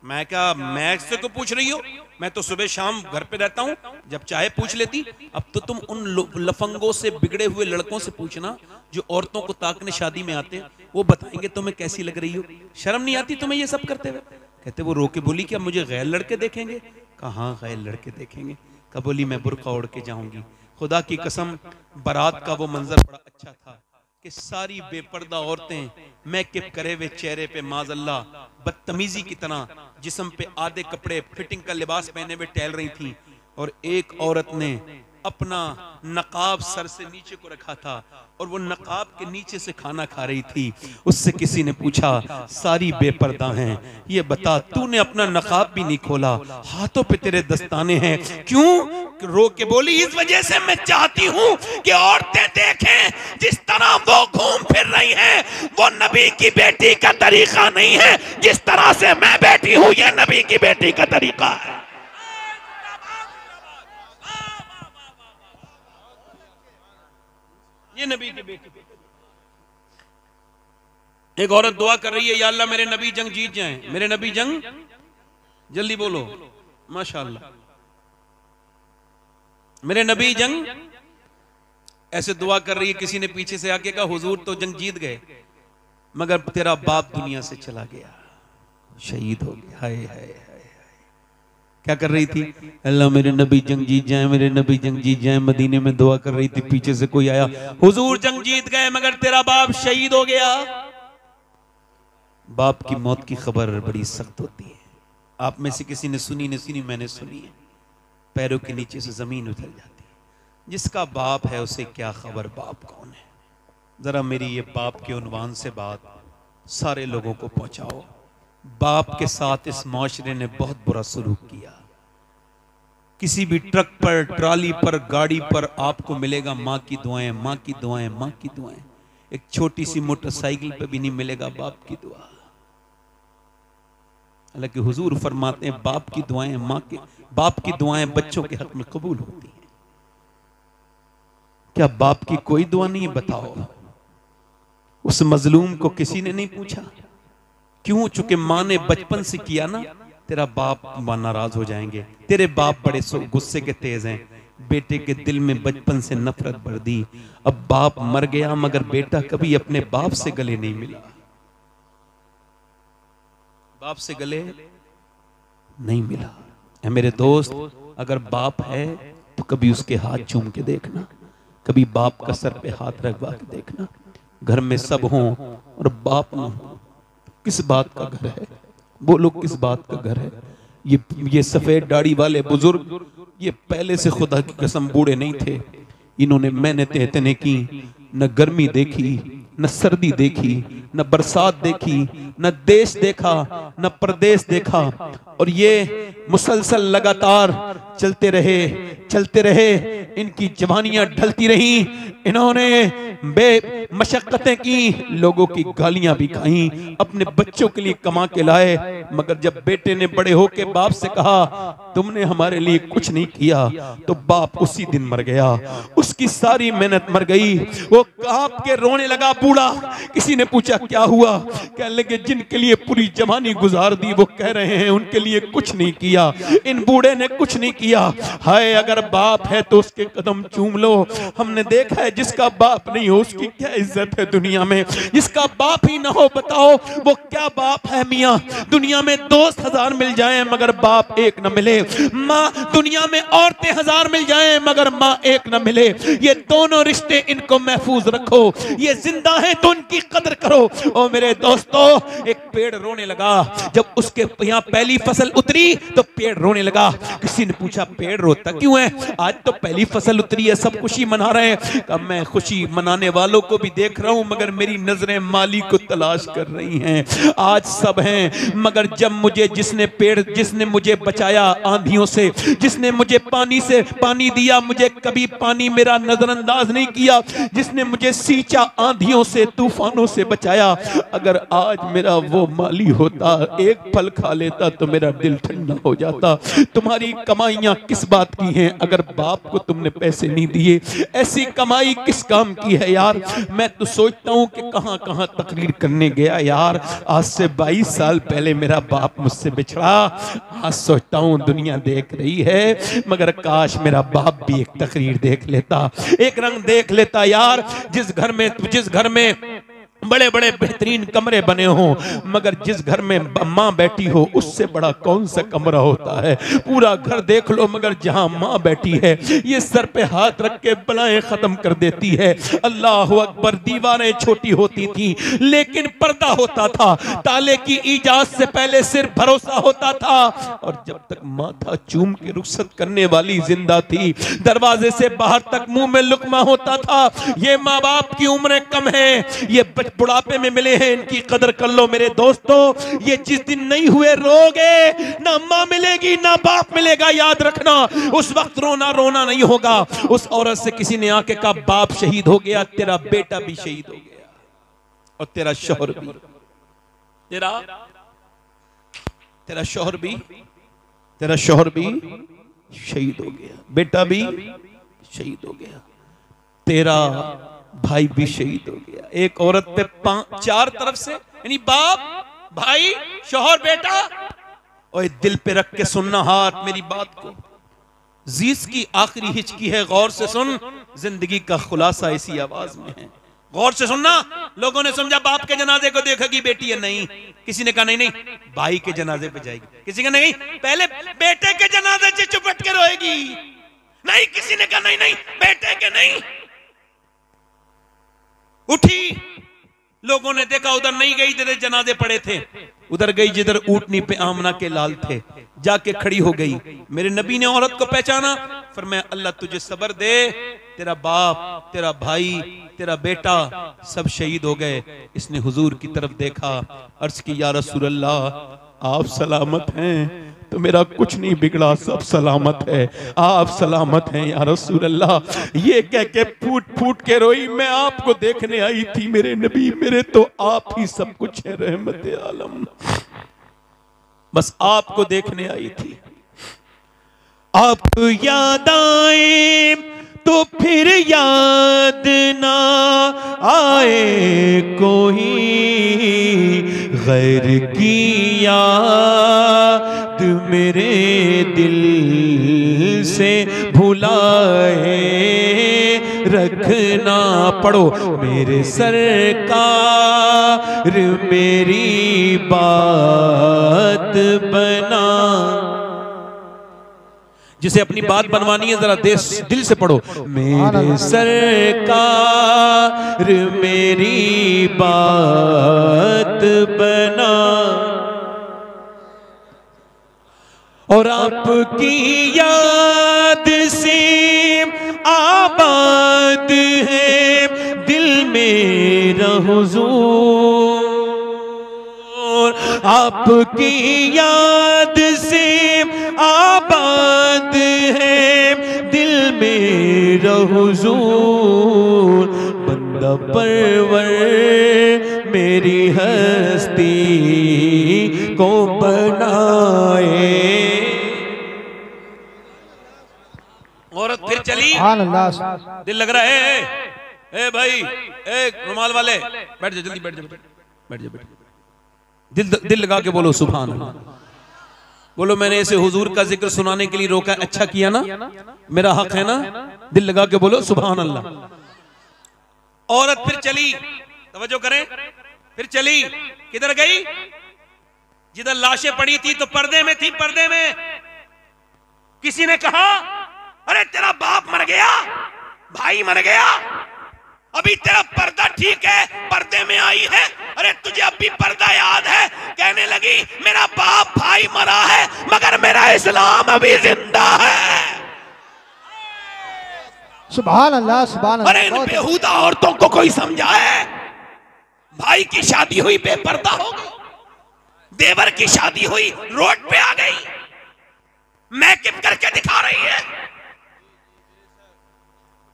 Speaker 1: मैं क्या, मैं इससे को पूछ रही हो? मैं तो सुबह शाम घर पे रहता हूं, जब चाहे पूछ लेती। अब तो तुम उन लफंगों से, बिगड़े हुए लड़कों से पूछना जो औरतों को ताकने शादी में आते हैं, वो बताएंगे तुम्हें कैसी लग रही हो। शर्म नहीं आती तुम्हें ये सब करते हुए? कहते वो रो के बोली, क्या मुझे गैर लड़के देखेंगे? कहाँ गैर लड़के देखेंगे? कब बोली मैं बुर्का ओढ़ के जाऊंगी। खुदा की कसम, बारात का वो मंजर बड़ा अच्छा था कि सारी बेपर्दा औरतें मेकअप करे हुए चेहरे पे माज़अल्लाह बदतमीजी की तरह जिस्म पे आधे कपड़े फिटिंग का लिबास पहने हुए टहल रही थी, और एक औरत ने अपना नकाब सर से नीचे को रखा था और वो नकाब के नीचे से खाना खा रही थी। उससे किसी ने पूछा, सारी बेपर्दा हैं, ये बता तूने अपना नकाब भी नहीं खोला, हाथों पे तेरे दस्ताने हैं, क्यों? रो के बोली, इस वजह से मैं चाहती हूं कि औरतें देखें जिस तरह वो घूम फिर रही हैं, वो नबी की बेटी का तरीका नहीं है। जिस तरह से मैं बैठी हूं, ये नबी की बेटी का तरीका है। ये नबी की बेटी। एक औरत दुआ कर रही है, या अल्लाह मेरे नबी जंग जीत जाएं, मेरे नबी जंग, जल्दी बोलो माशाअल्लाह, मेरे नबी जंग। ऐसे दुआ कर रही है, किसी ने पीछे से आके कहा, हुजूर तो जंग जीत गए मगर तेरा बाप दुनिया से चला गया, शहीद हो गया। हाय हाय हाय। क्या कर रही थी? अल्लाह मेरे नबी जंग जीत जाए, मेरे नबी जंग जीत जाए, मदीने में दुआ कर रही थी। पीछे से कोई आया, हुजूर जंग जीत गए मगर तेरा बाप शहीद हो गया। बाप की मौत की खबर बड़ी सख्त होती है। आप में से किसी ने सुनी नहीं सुनी, मैंने सुनी है। पैरों के नीचे से जमीन उतर जाती है। जिसका बाप है उसे क्या खबर बाप कौन है। जरा मेरी ये बाप के उन्वान से बात सारे लोगों को पहुंचाओ। बाप के साथ इस माशरे ने बहुत बुरा सलूक किया। किसी भी ट्रक पर, ट्राली पर, गाड़ी पर आपको मिलेगा माँ की दुआएं, माँ की दुआएं, माँ की दुआएं। एक छोटी सी मोटरसाइकिल पे भी नहीं मिलेगा बाप की दुआ। हालांकि हुजूर फरमाते हैं बाप की दुआएं, बाप की दुआएं बच्चों के हक में कबूल होती हैं। क्या बाप की कोई दुआ नहीं? बताओ। उस मजलूम को किसी ने नहीं पूछा क्यों? चूंकि माँ ने बचपन से किया ना, तेरा बाप माँ नाराज हो जाएंगे। तेरे बाप बड़े गुस्से के तेज हैं, बेटे के दिल में बचपन से नफरत भर दी। अब बाप मर गया मगर बेटा कभी अपने बाप से गले नहीं मिला, बाप से गले नहीं मिला। है मेरे दोस्त, अगर बाप है तो कभी उसके हाथ चूम के देखना, कभी बाप का सर पे हाथ रखवा के देखना। घर में सब हों और बाप ना हो, किस बात का घर है? बोलो किस बात का घर है? ये सफेद दाढ़ी वाले बुजुर्ग, ये पहले से खुदा की कसम बूढ़े नहीं थे। इन्होंने मेहनतें इतने की, न गर्मी देखी, न सर्दी देखी, न बरसात देखी, न देश देखा, न प्रदेश देखा, और ये मुसलसल लगातार चलते रहे। इनकी जवानियां ढलती रही। इन्होंने बेमशक्कतें की, लोगों की गालियां भी खाई, अपने बच्चों के लिए कमा के लाए। मगर जब बेटे ने बड़े होके बाप से कहा तुमने हमारे लिए कुछ नहीं किया, तो बाप उसी दिन मर गया। उसकी सारी मेहनत मर गई। वो कांप के रोने लगा। बूढ़ा, किसी ने पूछा क्या हुआ, कहने लगे जिनके लिए पूरी जवानी गुजार दी वो कह रहे हैं उनके लिए कुछ नहीं किया, इन बूढ़े ने कुछ नहीं किया। हाय अगर बाप है तो उसके कदम चूम लो। हमने देखा है जिसका बाप नहीं हो उसकी क्या इज्जत है दुनिया में, जिसका बाप ही ना हो बताओ वो क्या बाप है मियाँ। दुनिया में दोस्त 1000 मिल जाएं मगर बाप एक न मिले, माँ दुनिया में औरतें 1000 मिल जाएं मगर माँ एक न मिले। ये दोनों रिश्ते इनको महफूज रखो, ये जिंदा है तो उनकी कदर करो। ओ मेरे दोस्तों, एक पेड़ रोने लगा जब उसके यहाँ पहली फसल उतरी तो पेड़ रोने लगा। किसी ने पूछा पेड़ रोता क्यों है, आज तो पहली फसल उतरी है सब खुशी मना रहे हैं। कब मैं खुशी मनाने वालों को भी देख रहा हूं मगर मेरी नजरें माली को तलाश कर रही हैं। आज सब हैं मगर जब मुझे जिसने मुझे बचाया आंधियों से, जिसने मुझे पानी दिया, मुझे कभी पानी मेरा नजरअंदाज नहीं किया, जिसने मुझे सींचा आंधियों से तूफानों से बचाया, अगर आज मेरा वो माली होता एक फल खा लेता तो मेरा दिल ठंडा हो जाता। तुम्हारी कमाइयां किस बात की हैं अगर बाप को तुमने पैसे नहीं दिए, ऐसी कमाई किस काम की है यार। मैं तो सोचता हूं कि कहां कहां तकरीर करने गया यार, आज से 22 साल पहले मेरा बाप मुझसे बिछड़ा। आज सोचता हूं दुनिया देख रही है मगर काश मेरा बाप भी एक तकरीर देख लेता, एक रंग देख लेता यार। जिस घर में बड़े बड़े बेहतरीन कमरे बने हों मगर जिस घर में माँ बैठी हो उससे बड़ा कौन सा कमरा होता है। पूरा घर देख लो मगर जहां माँ बैठी है ये सर पे हाथ रख के बलाएं खत्म कर देती है। अल्लाह अकबर, दीवारें छोटी होती थी लेकिन पर्दा होता था, ताले की इजाजत से पहले सिर्फ भरोसा होता था, और जब तक माथा चूम के रुखसत करने वाली जिंदा थी दरवाजे से बाहर तक मुंह में लुकमा होता था। ये माँ बाप की उम्रें कम है, ये बुढ़ापे में मिले हैं, इनकी कदर कर लो मेरे दोस्तों। ये जिस दिन नहीं हुए रोगे, ना माँ मिलेगी ना बाप मिलेगा, याद रखना उस वक्त रोना रोना नहीं होगा। उस औरत से किसी ने आके कहा बाप शहीद हो गया, तेरा बेटा भी शहीद हो गया और तेरा शौहर भी, तेरा शौहर भी शहीद हो गया, बेटा भी शहीद हो गया, तेरा भाई भी शहीद हो गया। एक औरत पे 4 तरफ से, यानी बाप, भाई, शौहर, बेटा। और दिल पे रख के सुनना हाथ मेरी बात को, जीस की आखिरी हिचकी है, गौर से सुन, जिंदगी का खुलासा इसी आवाज में है। गौर से सुनना। लोगों ने समझा बाप के जनाजे को देखेगी बेटी है, नहीं। किसी ने कहा नहीं भाई के जनाजे पे जाएगी, किसी का नहीं पहले बेटे के जनाजे से चुपट के रोएगी, नहीं। किसी ने कहा नहीं बेटे के नहीं। उठी, लोगों ने देखा उधर नहीं गई जिधर जनाजे पड़े थे, उधर गई जिधर ऊंटनी पे आमना के लाल थे, जाके खड़ी हो गई। मेरे नबी ने औरत को पहचाना, फरमाया अल्लाह तुझे सब्र दे, तेरा बाप, तेरा भाई, तेरा बेटा सब शहीद हो गए। इसने हुजूर की तरफ देखा, अर्ज की या रसूल अल्लाह आप सलामत हैं तो मेरा कुछ नहीं बिगड़ा, सब सलामत है, आप सलामत हैं या रसूल अल्लाह। ये कह के फूट फूट के रोई, मैं आपको देखने आई थी मेरे नबी, मेरे तो आप ही सब कुछ है, रहमत आलम, बस आपको देखने आई थी। आप याद आए तो फिर याद ना आए कोई, गैर की याद मेरे दिल से भुलाए रखना। पढ़ो मेरे सरकार मेरी बात बना। जिसे अपनी बात बनवानी है जरा दिल से पढ़ो, मेरे सरकार मेरी बात बना, और आपकी याद से आबाद है दिल मेरा हुजूर, आपकी याद से आबाद है दिल मेरा हुजूर। बंदा परवर मेरी हस्ती को बनाए। औरत फिर चली, दिल लग रहा है, ए भाई, ए रुमाल वाले, बैठ जा जल्दी, बैठ जा, बैठ जा, बैठ जा। दिल लगा के बोलो सुभान अल्लाह। बोलो मैंने इसे हुजूर का जिक्र सुनाने के लिए रोका, अच्छा किया ना, मेरा हक है ना। दिल लगा के बोलो सुभान अल्लाह। औरत फिर चली, तवज्जो करें, फिर चली, किधर गई? जिधर लाशें पड़ी थी तो पर्दे में थी, पर्दे में। किसी ने कहा अरे तेरा बाप मर गया, भाई मर गया, अभी तेरा पर्दा ठीक है, पर्दे में आई है, अरे तुझे अभी पर्दा याद है? कहने लगी मेरा बाप भाई मरा है मगर मेरा इस्लाम अभी जिंदा है।
Speaker 2: सुभान अल्लाह, सुभान अल्लाह।
Speaker 1: अरे इन बेहुदा औरतों को कोई समझाए। भाई की शादी हुई बेपर्दा हो गई, देवर की शादी हुई रोड पे आ गई, मेकअप करके दिखा रही है।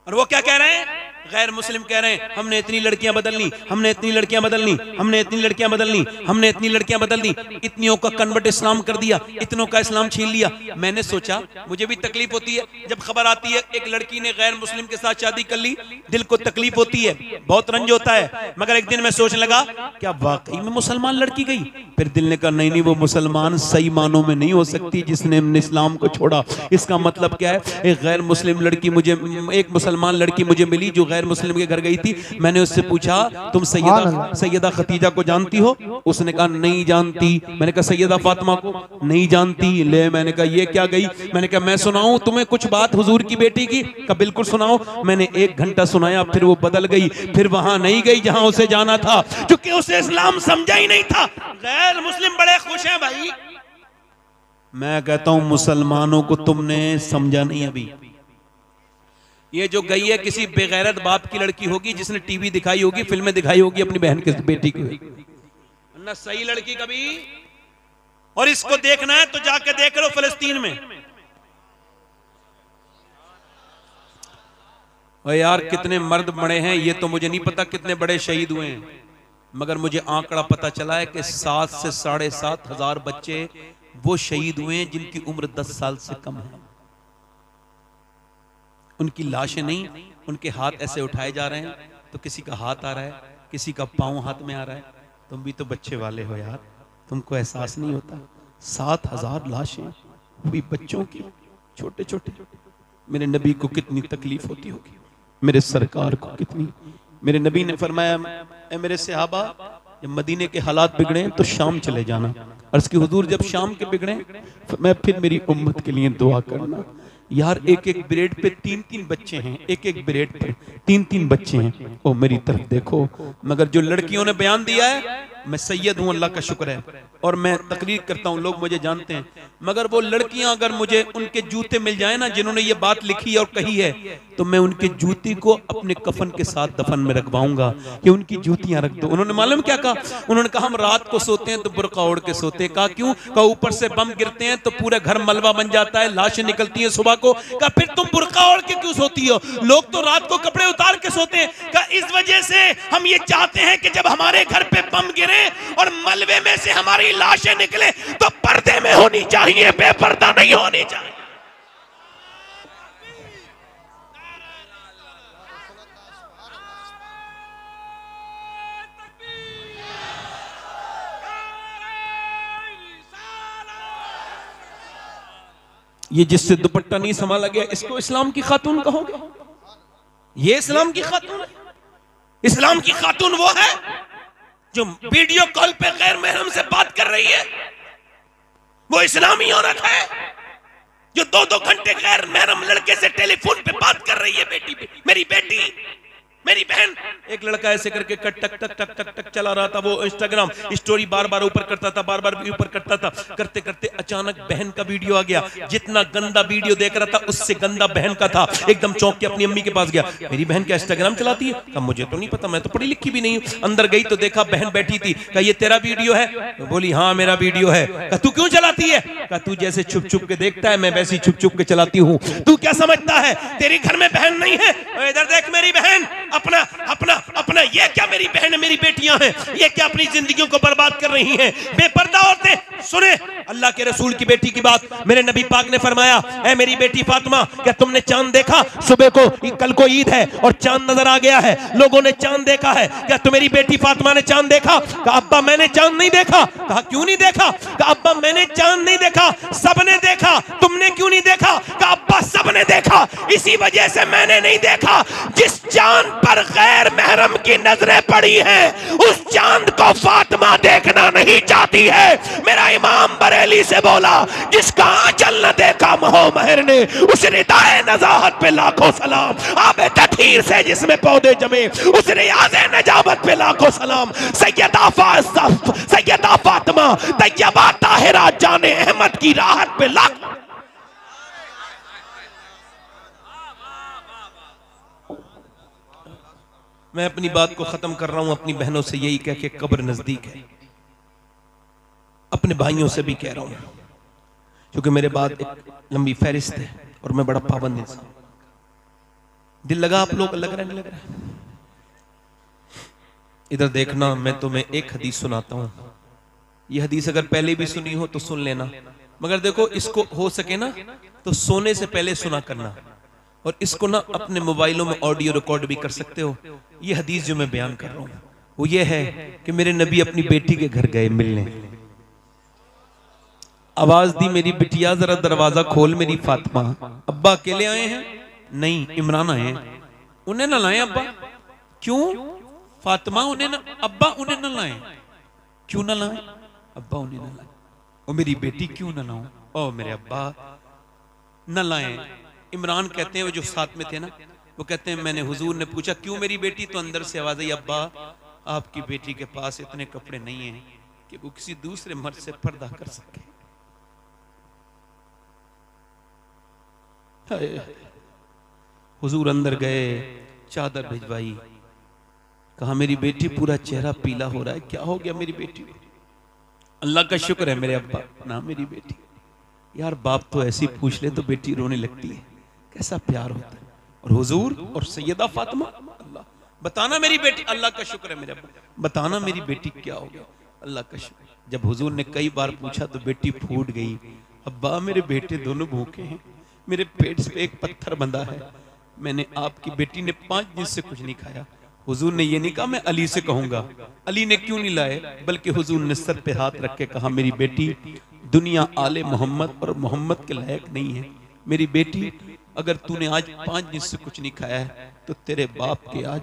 Speaker 1: और वो क्या कह रहे हैं? गैर मुस्लिम कह रहे हैं हमने इतनी लड़कियां बदल ली, हमने इतनी लड़कियां बदल ली, हमने इतनी लड़कियां बदल ली, हमने इतनी लड़कियां बदल दी, इतनियों का कन्वर्ट इस्लाम कर दिया, इतनों का इस्लाम छीन लिया। मैंने सोचा, मुझे भी तकलीफ होती है जब खबर आती है एक लड़की ने गैर मुस्लिम के साथ शादी कर ली, दिल को तकलीफ होती है, बहुत रंज होता है। मगर एक दिन मैं सोचने लगा क्या वाकई में मुसलमान लड़की गई? फिर दिल ने कहा नहीं नहीं, वो मुसलमान सही मानों में नहीं हो सकती जिसने इस्लाम को छोड़ा। इसका मतलब क्या है? एक गैर मुस्लिम लड़की मुझे, एक मुसलमान लड़की मुझे मिली जो गैर मुस्लिम के घर गई थी। मैंने उससे पूछा तुम सैयदा खतीजा को जानती हो? उसने कहा नहीं जानती। मैंने कहा सैयदा फातिमा को? नहीं जानती। ले, मैंने कहा ये क्या गई? मैंने कहा मैं सुनाऊं तुम्हें कुछ बात हुजूर की बेटी की? कहा बिल्कुल सुनाओ। मैंने 1 घंटा सुनाया, फिर वो बदल गई, फिर वहां नहीं गई जहां उसे जाना था, क्योंकि उसे इस्लाम समझा ही नहीं था। गैर मुस्लिम बड़े खुश हैं भाई। मैं कहता हूं मुसलमानों को तुमने समझा नहीं अभी। ये जो गई है किसी बेगैरत बाप की लड़की होगी जिसने टीवी दिखाई होगी, फिल्में दिखाई होगी अपनी बहन की बेटी को, ना सही लड़की कभी। और इसको देखना है तो जाके देख लो फिलिस्तीन में। और यार कितने मर्द मरे हैं ये तो मुझे नहीं पता, कितने बड़े शहीद हुए हैं, मगर मुझे आंकड़ा पता चला है कि 7 से 7.5 हजार बच्चे वो शहीद हुए हैं जिनकी उम्र 10 साल से कम है। उनकी लाशें नहीं, उनके हाथ ऐसे उठाए जा रहे हैं तो किसी का हाथ आ रहा है, किसी का पांव हाथ में आ रहा है। तुम भी तो बच्चे वाले हो यार, तुमको एहसास नहीं होता? 7,000 लाशें, वो भी बच्चों की, छोटे छोटे। मेरे नबी को कितनी तकलीफ होती होगी, मेरे सरकार को कितनी। मेरे नबी ने फरमाया ए मेरे सहाबा, जब मदीने के हालात बिगड़े तो शाम चले जाना। अर्ज़ की हुजूर जब शाम के बिगड़े मैं फिर मेरी उम्मत के लिए दुआ करना। यार एक एक ब्रेड पे 3-3 बच्चे हैं, एक एक ब्रेड पे 3-3 बच्चे हैं। ओ मेरी तरफ देखो। मगर जो लड़कियों ने बयान दिया है, मैं सैयद हूं, अल्लाह का शुक्र है, और मैं तकरीर करता हूं, लोग मुझे जानते हैं। मगर वो लड़कियां अगर मुझे उनके जूते मिल जाए ना जिन्होंने ये बात लिखी और कही है, तो मैं उनके जूती को अपने कफन के साथ दफन में रखवाऊंगा कि उनकी जूतियां रख दो। उन्होंने मालूम क्या कहा? उन्होंने कहा हम रात को सोते हैं तो बुर्का ओढ़ के सोते हैं। कहा क्यों? कहा ऊपर से बम गिरते हैं तो पूरे घर मलबा बन जाता है, लाशें निकलती हैं सुबह को। कहा फिर तुम बुर्का ओढ़ के क्यों सोती हो? लोग तो रात को कपड़े उतार के सोते हैं। कहा इस वजह से हम ये चाहते हैं कि जब हमारे घर पे बम गिरे और मलबे में से हमारी लाशें निकले तो पर्दे में होनी चाहिए, बेपर्दा नहीं होनी चाहिए। ये जिससे दुपट्टा नहीं संभाला गया इसको इस्लाम की खातून कहोगे? ये इस्लाम की खातून है? इस्लाम की खातून वो है जो वीडियो कॉल पे गैर महरम से बात कर रही है, वो इस्लामी औरत है जो 2-2 घंटे गैर महरम लड़के से टेलीफोन पे बात कर रही है। बेटी, मेरी बेटी, मेरी बहन। एक लड़का ऐसे करके टक टक टक टक टक टक चला रहा था, वो इंस्टाग्राम स्टोरी बार बार ऊपर करता था, बार बार ऊपर करता था। करते करते अचानक बहन का वीडियो आ गया। जितना गंदा वीडियो देख रहा था उससे गंदा बहन का था। एकदम चौंक के अपनी अम्मी के पास गया, मेरी बहन क्या इंस्टाग्राम चलाती है? कहा मुझे तो नहीं पता, मैं तो पढ़ी लिखी भी नहीं हूँ। अंदर गई तो देखा बहन बैठी थी। कहा ये तेरा वीडियो है? तो बोली हाँ मेरा वीडियो है। कहा तू क्यों चलाती है? कहा तू जैसे छुप छुप के देखता है मैं वैसे छुप छुप के चलाती हूँ। तू क्या समझता है तेरी घर में बहन नहीं है? इधर देख मेरी बहन, अपना अपना अपना ये क्या मेरी बहन मेरी बेटियां हैं, ये क्या अपनी जिंदगियों को बर्बाद कर रही हैं। बेपर्दा औरतें, सुने अल्लाह के रसूल की बेटी की बात। मेरे नबी पाक ने फरमाया, ऐ मेरी बेटी फातिमा, क्या तुमने चांद देखा? सुबह को, कल को ईद है और चांद नजर आ गया है, लोगों ने चांद देखा है, क्या तुम्हारी बेटी फातिमा ने चांद देखा? कहा अब्बा मैंने चांद नहीं देखा। कहा क्यों नहीं देखा? कहा अब्बा मैंने चांद नहीं देखा, सबने देखा, तुमने क्यों नहीं देखा? कहा अब्बा सबने देखा, इसी वजह से मैंने नहीं देखा। जिस चांद पर गैर महरम की नजरें पड़ी हैं, उस चांद को फातिमा देखना नहीं चाहती है। मेरा इमाम बरेली से बोला, जिसका आंचल न देखा महो महर ने, उस रिदाए नजाहत पे लाखों सलाम। आबे तथीर से जिसमें पौधे जमे, उस रियाज़े नजाबत पे लाखों सलाम। सैयदा फातिमा तैयबा ताहिरा जाने अहमद की राहत पे लाख। मैं अपनी बात को खत्म कर रहा हूं अपनी बहनों से यही कह के, कब्र नजदीक है। अपने भाइयों से भी कह रहा हूं, क्योंकि मेरे बाद एक लंबी फहरिस्त है और मैं बड़ा पाबंद इंसान। दिल लगा आप लोग, लग रहा है नहीं लग रहा है? इधर देखना, मैं तुम्हें एक हदीस सुनाता हूं। ये हदीस अगर पहले भी सुनी हो तो सुन लेना, मगर देखो इसको हो सके ना तो सोने से पहले सुना करना, और इसको ना अपने मोबाइलों में ऑडियो रिकॉर्ड भी कर सकते हो। ये हदीस जो मैं बयान कर रहा हूं वो ये है कि मेरे नबी अपनी बेटी के घर गए मिलने। आवाज दी, मेरी बिटिया जरा दरवाजा खोल मेरी फातिमा। अब्बा अकेले आए हैं? नहीं, इमरान आए हैं। उन्हें ना लाएं अब्बा। क्यों? फातिमा उन्हें ना, अब्बा उन्हें ना लाएं। क्यों ना लाएं? अब्बा उन्हें ना लाएं। और मेरी बेटी क्यों ना लाऊं? ओ मेरे अब्बा ना लाएं। इमरान कहते हैं, वो जो साथ में थे ना, वो कहते हैं मैंने हुजूर ने पूछा क्यों मेरी बेटी? तो अंदर से आवाज आई, अब्बा आपकी बेटी के पास इतने कपड़े नहीं हैं कि वो किसी दूसरे मर्द से पर्दा कर सके। हुजूर अंदर गए, चादर भिजवाई, कहा मेरी बेटी पूरा चेहरा पीला हो रहा है, क्या हो गया मेरी बेटी को? अल्लाह का शुक्र है मेरे अब्बा ना मेरी बेटी। यार बाप तो ऐसी पूछ ले तो बेटी रोने लगती है, कैसा प्यार होता है। और हुजूर और सैयदा फातिमा, अल्लाह बताना मेरी बेटी, अल्लाह का शुक्र है मेरे अब्बा, बताना मेरी बेटी क्या हो गया, अल्लाह का शुक्र। जब हुजूर ने कई बार पूछा तो बेटी फूट गई, अब्बा मेरे बेटे दोनों भूखे हैं, मेरे पेट से एक पत्थर बंधा है, मैंने आपकी बेटी ने 5 दिन से कुछ नहीं खाया। हुजूर ने ये नहीं कहा मैं अली से कहूंगा, अली ने क्यों नहीं लाए, बल्कि हुजूर ने सर पे हाथ रख के कहा मेरी बेटी दुनिया आले मोहम्मद और मोहम्मद के लायक नहीं है। मेरी बेटी अगर तूने आज 5 दिन से कुछ नहीं खाया है तो तेरे बाप के आज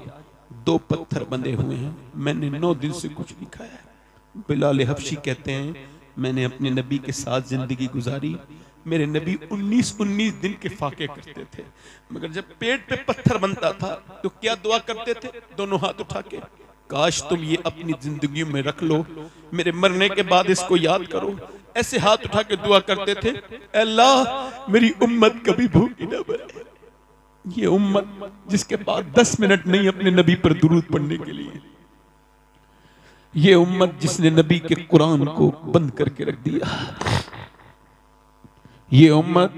Speaker 1: 2 पत्थर बंधे हुए हैं, मैंने 9 दिन से कुछ नहीं खाया है। बिलाल हबशी कहते हैं मैंने अपने नबी के साथ जिंदगी गुजारी, मेरे नबी 19 दिन के फाके करते थे, मगर जब पेट पे पत्थर बनता था तो क्या दुआ करते थे? दोनों हाथ उठा के, काश तुम ये अपनी जिंदगी में रख लो, मेरे मरने के बाद इसको याद करो। ऐसे हाथ उठा के दुआ करते थे, अल्लाह मेरी उम्मत कभी भूखी न मरे। ये उम्मत जिसके पास 10 मिनट नहीं अपने नबी पर दुरूद पढ़ने के लिए, ये उम्मत जिसने नबी के कुरान को बंद करके रख दिया, ये उम्मत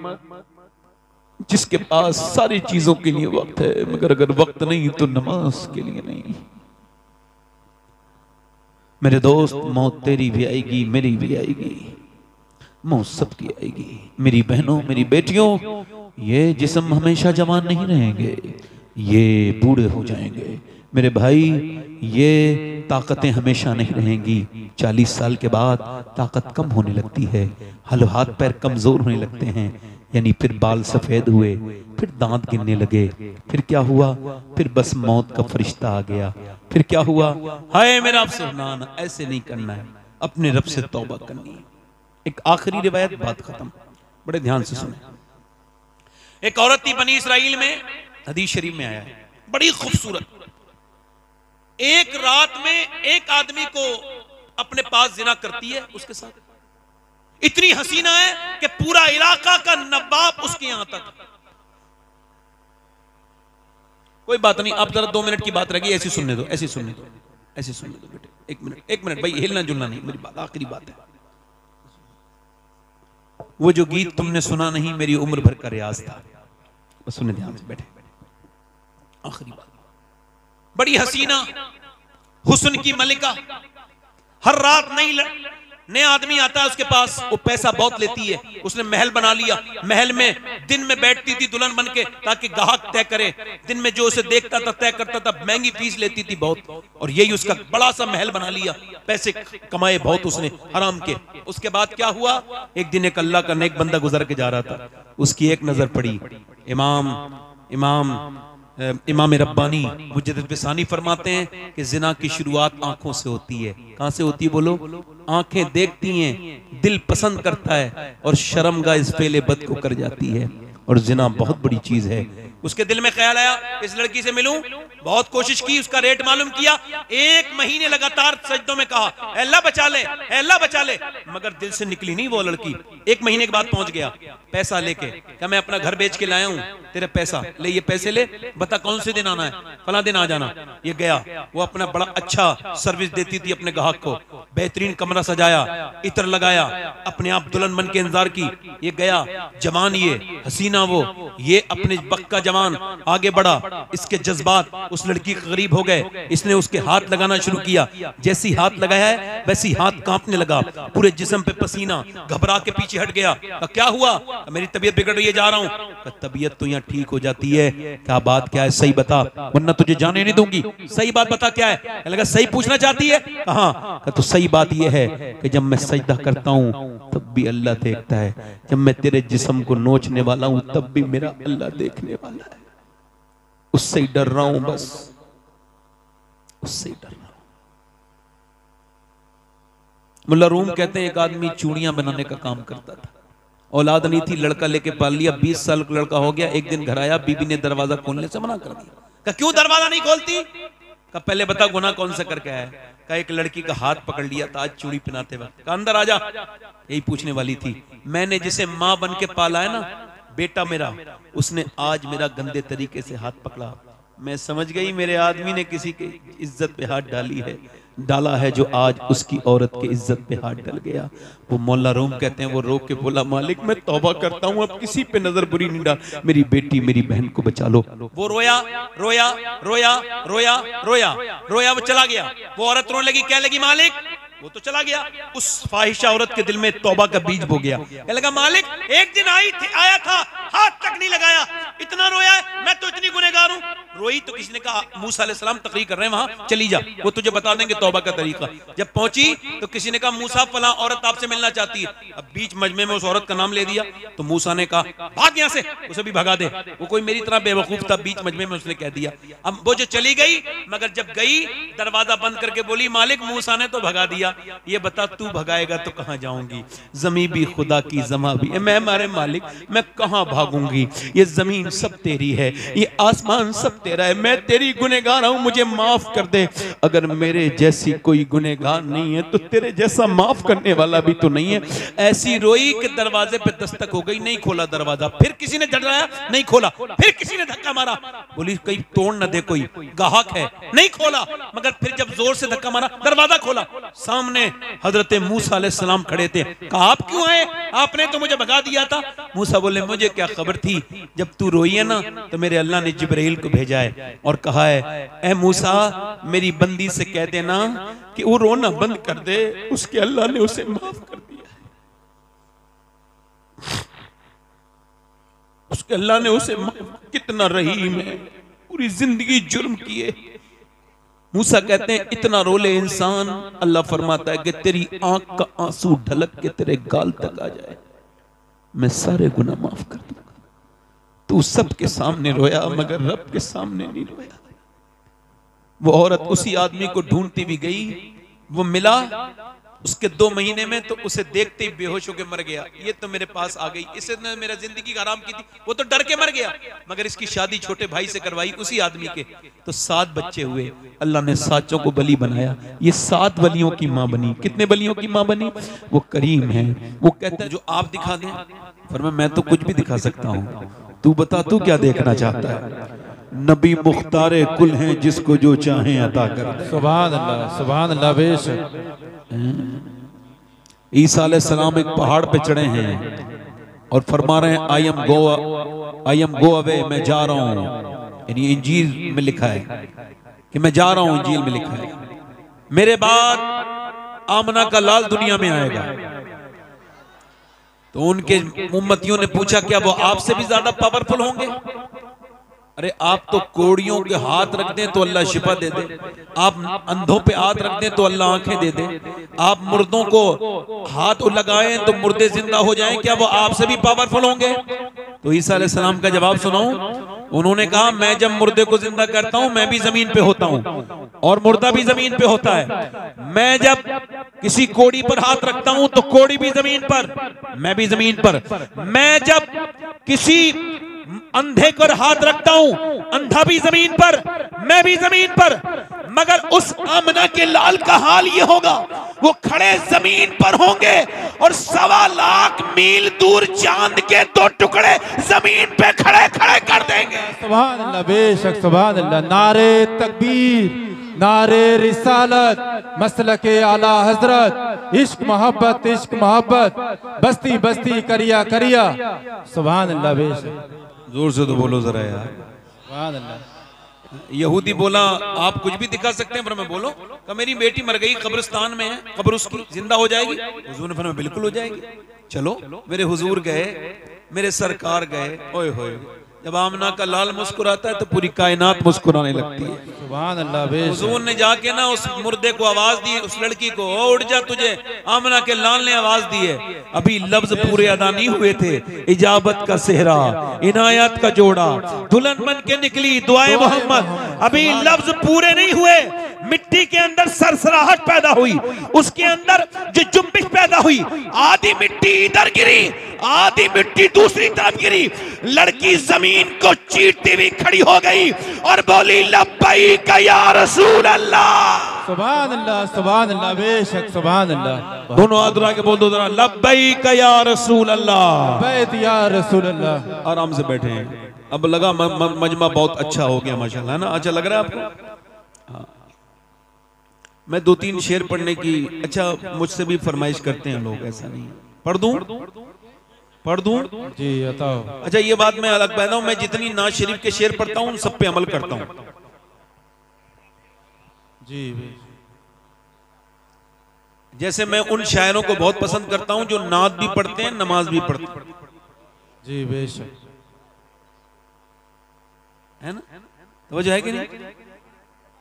Speaker 1: जिसके पास सारी चीजों के लिए वक्त है मगर अगर वक्त नहीं तो नमाज के लिए नहीं। मेरे दोस्त मौत तेरी भी आएगी, मेरी भी आएगी, मौत सबकी आएगी। मेरी बहनों मेरी बेटियों, ये जिस्म हमेशा जवान नहीं रहेंगे, ये बूढ़े हो जाएंगे। मेरे भाई ये ताकतें हमेशा नहीं रहेंगी, 40 साल के बाद ताकत कम होने लगती है, हाथ पैर कमजोर होने लगते हैं, यानी फिर बाल सफेद हुए, फिर दांत गिरने लगे, फिर क्या हुआ? फिर बस मौत का फरिश्ता आ गया। फिर क्या हुआ? हाय मेरा आपसे ना ऐसे नहीं करना है, अपने रब से तौबा करनी है। एक आखिरी रिवायत, बात खत्म, बड़े ध्यान से सुने। एक औरत थी बनी इसराइल में, हदीस शरीफ में आया है, बड़ी खूबसूरत, एक रात में एक आदमी को अपने पास जिना करती है, उसके साथ इतनी हसीना है कि पूरा इलाका का नवाब उसके यहां तक। कोई बात नहीं, आप जरा 2 मिनट की बात रहेगी, ऐसी सुनने दो, ऐसी सुनने दो, ऐसी सुनने दो बेटे, 1 मिनट भाई, हिलना जुलना नहीं, मेरी बात आखिरी बात है। वो जो गीत तुमने सुना नहीं मेरी उम्र भर का रियाज था, बस सुनने ध्यान से बैठे, आखिरी बात। बड़ी हसीना, हुस्न की मलिका, हर रात नया आदमी आता है उसके पास, वो पैसा बहुत लेती है, उसने महल बना लिया, महल में दिन में बैठती थी दुल्हन बन के ताकि ग्राहक तय करे, दिन में जो उसे देखता था तय करता था, महंगी फीस लेती थी बहुत, और यही उसका बड़ा सा महल बना लिया, पैसे कमाए बहुत उसने हराम के। उसके बाद क्या हुआ, एक दिन एक अल्लाह का नेक बंदा गुजर के जा रहा था, उसकी एक नजर पड़ी, इमाम रब्बानी मुजद्दिद बिसानी फरमाते हैं कि जिना की शुरुआत आंखों से होती है। कहां से होती है बोलो? आंखें देखती हैं, दिल पसंद करता है और शर्मगाह इस फेले बद को कर जाती है, और जिना बहुत बड़ी चीज है। उसके दिल में ख्याल आया इस लड़की से मिलूं, बहुत कोशिश की, उसका रेट मालूम किया, 1 महीने लगातार सजदों में कहा अल्लाह बचा ले, अल्लाह बचा ले, मगर दिल से निकली नहीं वो लड़की। 1 महीने के बाद पहुंच गया पैसा लेके, क्या मैं अपना घर बेच के लाया हूं, तेरे पैसा ले, ये पैसे ले, बता कौन से दिन आना है, फला दिन आ जाना। ये गया, वो अपना बड़ा अच्छा सर्विस देती थी अपने ग्राहक को, बेहतरीन कमरा सजाया, इत्र लगाया, अपने आप दुल्हन बन के इंतजार की। ये गया, जवान ये हसीना वो, ये अपने वक्त का जवान आगे बढ़ा, इसके जज्बात उस लड़की के करीब हो गए, इसने उसके हाथ लगाना शुरू किया, जैसी हाथ लगाया है वैसी हाथ कांपने लगा, पूरे जिस्म पे पसीना, घबरा के पीछे हट गया। क्या हुआ? मेरी तबीयत बिगड़ रही है, जा रहा हूं। तबीयत तो यहाँ ठीक हो जाती है, क्या बात क्या है, सही बता वरना तुझे जाने नहीं दूंगी, सही बात बता क्या है। लगा सही पूछना चाहती है, कहा तो सही बात यह है कि जब मैं सजदा करता हूं तब भी अल्लाह देखता है, जब मैं तेरे जिस्म को नोचने वाला हूं तब भी मेरा अल्लाह देखने वाला है, उससे ही डर रहा हूं, बस उससे ही डर रहा हूं। मुल्ला रूम कहते हैं एक आदमी चूड़ियां बनाने का काम करता था, औलाद नहीं थी, लड़का लेके पाल लिया, 20 साल का लड़का हो गया। एक दिन घर आया, बीबी ने दरवाजा खोलने से मना कर दिया। कहा क्यों दरवाजा नहीं खोलती? कहा पहले बता गुनाह कौन सा करके आया? कहा एक लड़की का हाथ पकड़ लिया था आज चूड़ी पहनाते वक्त। कहा अंदर आजा। यही पूछने वाली थी, मैंने जिसे माँ बन के पाला है ना, बेटा मेरा, उसने आज मेरा गंदे तरीके से हाथ पकड़ा। मैं समझ गई मेरे आदमी ने किसी की इज्जत पे हाथ डाला है जो आज उसकी औरत की इज्जत पे हाथ डाल गया। वो मौला रूम कहते हैं, वो रो के बोला मालिक मैं तौबा करता हूँ, अब किसी पे नजर बुरी नहीं डाल, मेरी बेटी मेरी बहन को बचा लो। वो रोया रोया रोया रोया रोया रोया, वो चला गया। वो औरत रोने लगी, क्या लगी मालिक, वो तो चला गया। उस फाहिशा औरत के दिल में तौबा का बीज बो गया। क्या लगा मालिक एक दिन आया था, हाथ तक नहीं लगाया, इतना रोया है, मैं तो इतनी गुनहगार हूं। रोई तो किसी ने कहा मूसा अलैहिस्सलाम तकरीर कर रहे हैं वहां, चली जा, वो तुझे बता देंगे तौबा का तरीका। जब पहुंची तो किसी ने कहा मूसा फला औरत आपसे मिलना चाहती है। अब बीच मजमे में उस औरत का नाम ले दिया तो मूसा ने कहा भाग यहां से, उसे भी भगा दे। वो कोई मेरी तरह बेवकूफ था, बीच मजमे में उसने कह दिया। अब वो जो चली गई, मगर जब गई दरवाजा बंद करके बोली मालिक मूसा ने तो भगा दिया, ये बता तू भगाएगा तो कहां जाऊंगी? जमीन भी खुदा की, जमा भी, मैं मारे मालिक मैं कहां भागूंगी? ये जमीन सब तेरी है, ये आसमान सब तेरा है, मैं तेरी गुनहगार हूं, मुझे माफ कर दे। अगर मेरे जैसी कोई गुनहगार नहीं है तो तेरे जैसा माफ करने वाला भी तो नहीं है। ऐसी रोई कि दरवाजे पे दस्तक हो गई, नहीं खोला दरवाजा। फिर किसी ने झड़ाया, नहीं खोला। फिर किसी ने धक्का मारा, बोली कहीं तोड़ न दे, कोई गाहक है, नहीं खोला। मगर फिर जब जोर से धक्का मारा, दरवाजा खोला, सामने हजरत मूसा अलैहिस्सलाम खड़े थे। कहा आप क्यों आए? आपने तो मुझे भगा दिया था। मूसा बोले मुझे क्या खबर थी, जब तू रोई है ना तो मेरे अल्लाह ने जिब्राइल को भेजा है और कहा है ए मूसा मेरी बंदी से कह देना कि वो रोना बंद कर दे, उसके अल्लाह ने उसे माफ कर दिया, उसके अल्लाह ने उसे कितना रहीम है, पूरी जिंदगी जुर्म किए। मूसा कहते हैं इतना रोले इंसान, अल्लाह फरमाता है कि तेरी आंख का आंसू ढलक के तेरे गाल तक आ जाए, मैं सारे गुनाह माफ कर दूंगा। तू सबके सामने रोया मगर रब के सामने नहीं रोया। वो औरत उसी आदमी को ढूंढती भी गई, वो मिला, उसके 2 महीने में तो उसे देखते ही बेहोश होकर मर गया। ये तो मेरे पास आ गई, इसने मेरा जिंदगी हराम की थी, वो तो डर के मर गया। मगर इसकी शादी छोटे भाई से करवाई उसी आदमी के, तो 7 बच्चे हुए। अल्लाह ने 7 को बली बनाया, ये 7 बलियों की माँ बनी। कितने बलियों की माँ बनी? वो करीम है। वो कहता है जो आप दिखा दें, फरमाया मैं तो कुछ भी दिखा सकता हूँ, तू बता तू क्या देखना चाहता है? नबी मुख्तारे कुल हैं, जिसको जो चाहें अता कर। सुभान अल्लाह, सुभान अल्लाह। बेशक ईसा अलैहिस्सलाम एक पहाड़ पे चढ़े हैं और फरमा रहे हैं आई एम गो अवे, मैं जा रहा हूं। यानी इंजील में लिखा है कि मैं जा रहा हूं, इंजील में लिखा है मेरे बाद आमना का लाल दुनिया में आएगा। तो उनके उम्मतियों ने पूछा क्या वो आपसे भी ज्यादा पावरफुल होंगे? अरे आप तो कोड़ियों के हाथ रख दें तो अल्लाह शिफा दे दे, आप अंधों पे हाथ रख दें तो अल्लाह आंखें दे दे, आप मुर्दों को हाथ लगाएं तो मुर्दे जिंदा हो जाएं, क्या वो आपसे भी पावरफुल होंगे? तो ईसा अलैहि सलाम का जवाब सुनाऊं? उन्होंने कहा मैं जब मुर्दे को जिंदा करता हूं मैं भी जमीन पे होता हूं और मुर्दा भी जमीन पे होता है। मैं जब किसी कोड़ी पर हाथ रखता हूं तो कोड़ी भी जमीन पर, मैं भी जमीन पर। मैं जब किसी अंधे पर हाथ रखता हूं अंधा भी जमीन पर, मैं भी जमीन पर। मगर उस आमना के लाल का हाल ये होगा, वो खड़े जमीन पर होंगे और 1.25 लाख मील दूर चांद के 2 टुकड़े जमीन पे खड़े खड़े कर देंगे।
Speaker 3: सुभान अल्लाह, बेशक सुभान अल्लाह। नारे तकबीर, नारे रिसालत, मसलके आला हजरत, इश्क मोहब्बत, इश्क मोहब्बत, बस्ती बस्ती करिया करिया। सुभान अल्लाह, बेशक।
Speaker 1: जोर से तो बोलो जरा यार।
Speaker 3: सुभान अल्लाह।
Speaker 1: यहूदी बोला आप कुछ भी दिखा सकते हैं, पर मैं बोलो कि मेरी बेटी मर गई, कब्रिस्तान में है, कब्र उसकी जिंदा हो जाएगी? हुजूर ने फरमाया बिल्कुल हो जाएगी। चलो मेरे हुजूर गए, मेरे सरकार गए, ओए होए, जब आमना का लाल मुस्कुराता है तो पूरी कायनात मुस्कुराने लगती है।
Speaker 3: सुभान अल्लाह।
Speaker 1: हुजूर ने जाके ना उस मुर्दे को आवाज दी, उस लड़की को, उठ जा, तुझे आमना के लाल ने आवाज दी है। अभी लफ्ज पूरे अदा नहीं हुए थे, इजाबत का सेहरा, इनायत का जोड़ा, दुल्हन बन के निकली दुआए मोहम्मद, अभी लफ्ज पूरे नहीं हुए, मिट्टी के अंदर सरसराहट पैदा हुई, उसके अंदर जो जुम्बिश पैदा हुई, आधी मिट्टी इधर गिरी, आधी मिट्टी दूसरी तरफ गिरी, लड़की जमीन को चीरती हुई खड़ी हो गई और बोली लब्बैक या रसूल अल्लाह।
Speaker 3: सुभान अल्लाह, सुभान अल्लाह, बेशक सुभान अल्लाह।
Speaker 1: दोनों हाथ उठा के बोल दो जरा, लब्बैक या रसूल अल्लाह,
Speaker 3: बैत या रसूल अल्लाह।
Speaker 1: आराम से बैठे हैं। अब लगा मजमा बहुत अच्छा हो गया माशाल्लाह, है ना? अच्छा लग रहा है आपको? हाँ। मैं 2-3 शेर पढ़ने की, अच्छा मुझसे भी फरमाइश करते हैं लोग, ऐसा नहीं है। पढ़ दूं? पढ़ दूं?
Speaker 3: जी बताओ।
Speaker 1: अच्छा ये बात मैं अलग पैदा हूं, मैं जितनी नाज शरीफ के शेर पढ़ता हूं उन सब पे अमल करता हूं।
Speaker 3: जी
Speaker 1: जैसे मैं उन शायरों को बहुत पसंद करता हूं जो नात भी पढ़ते हैं, नमाज भी पढ़ते हैं।
Speaker 3: जी बेशक,
Speaker 1: है ना? तो वजह है कि नहीं?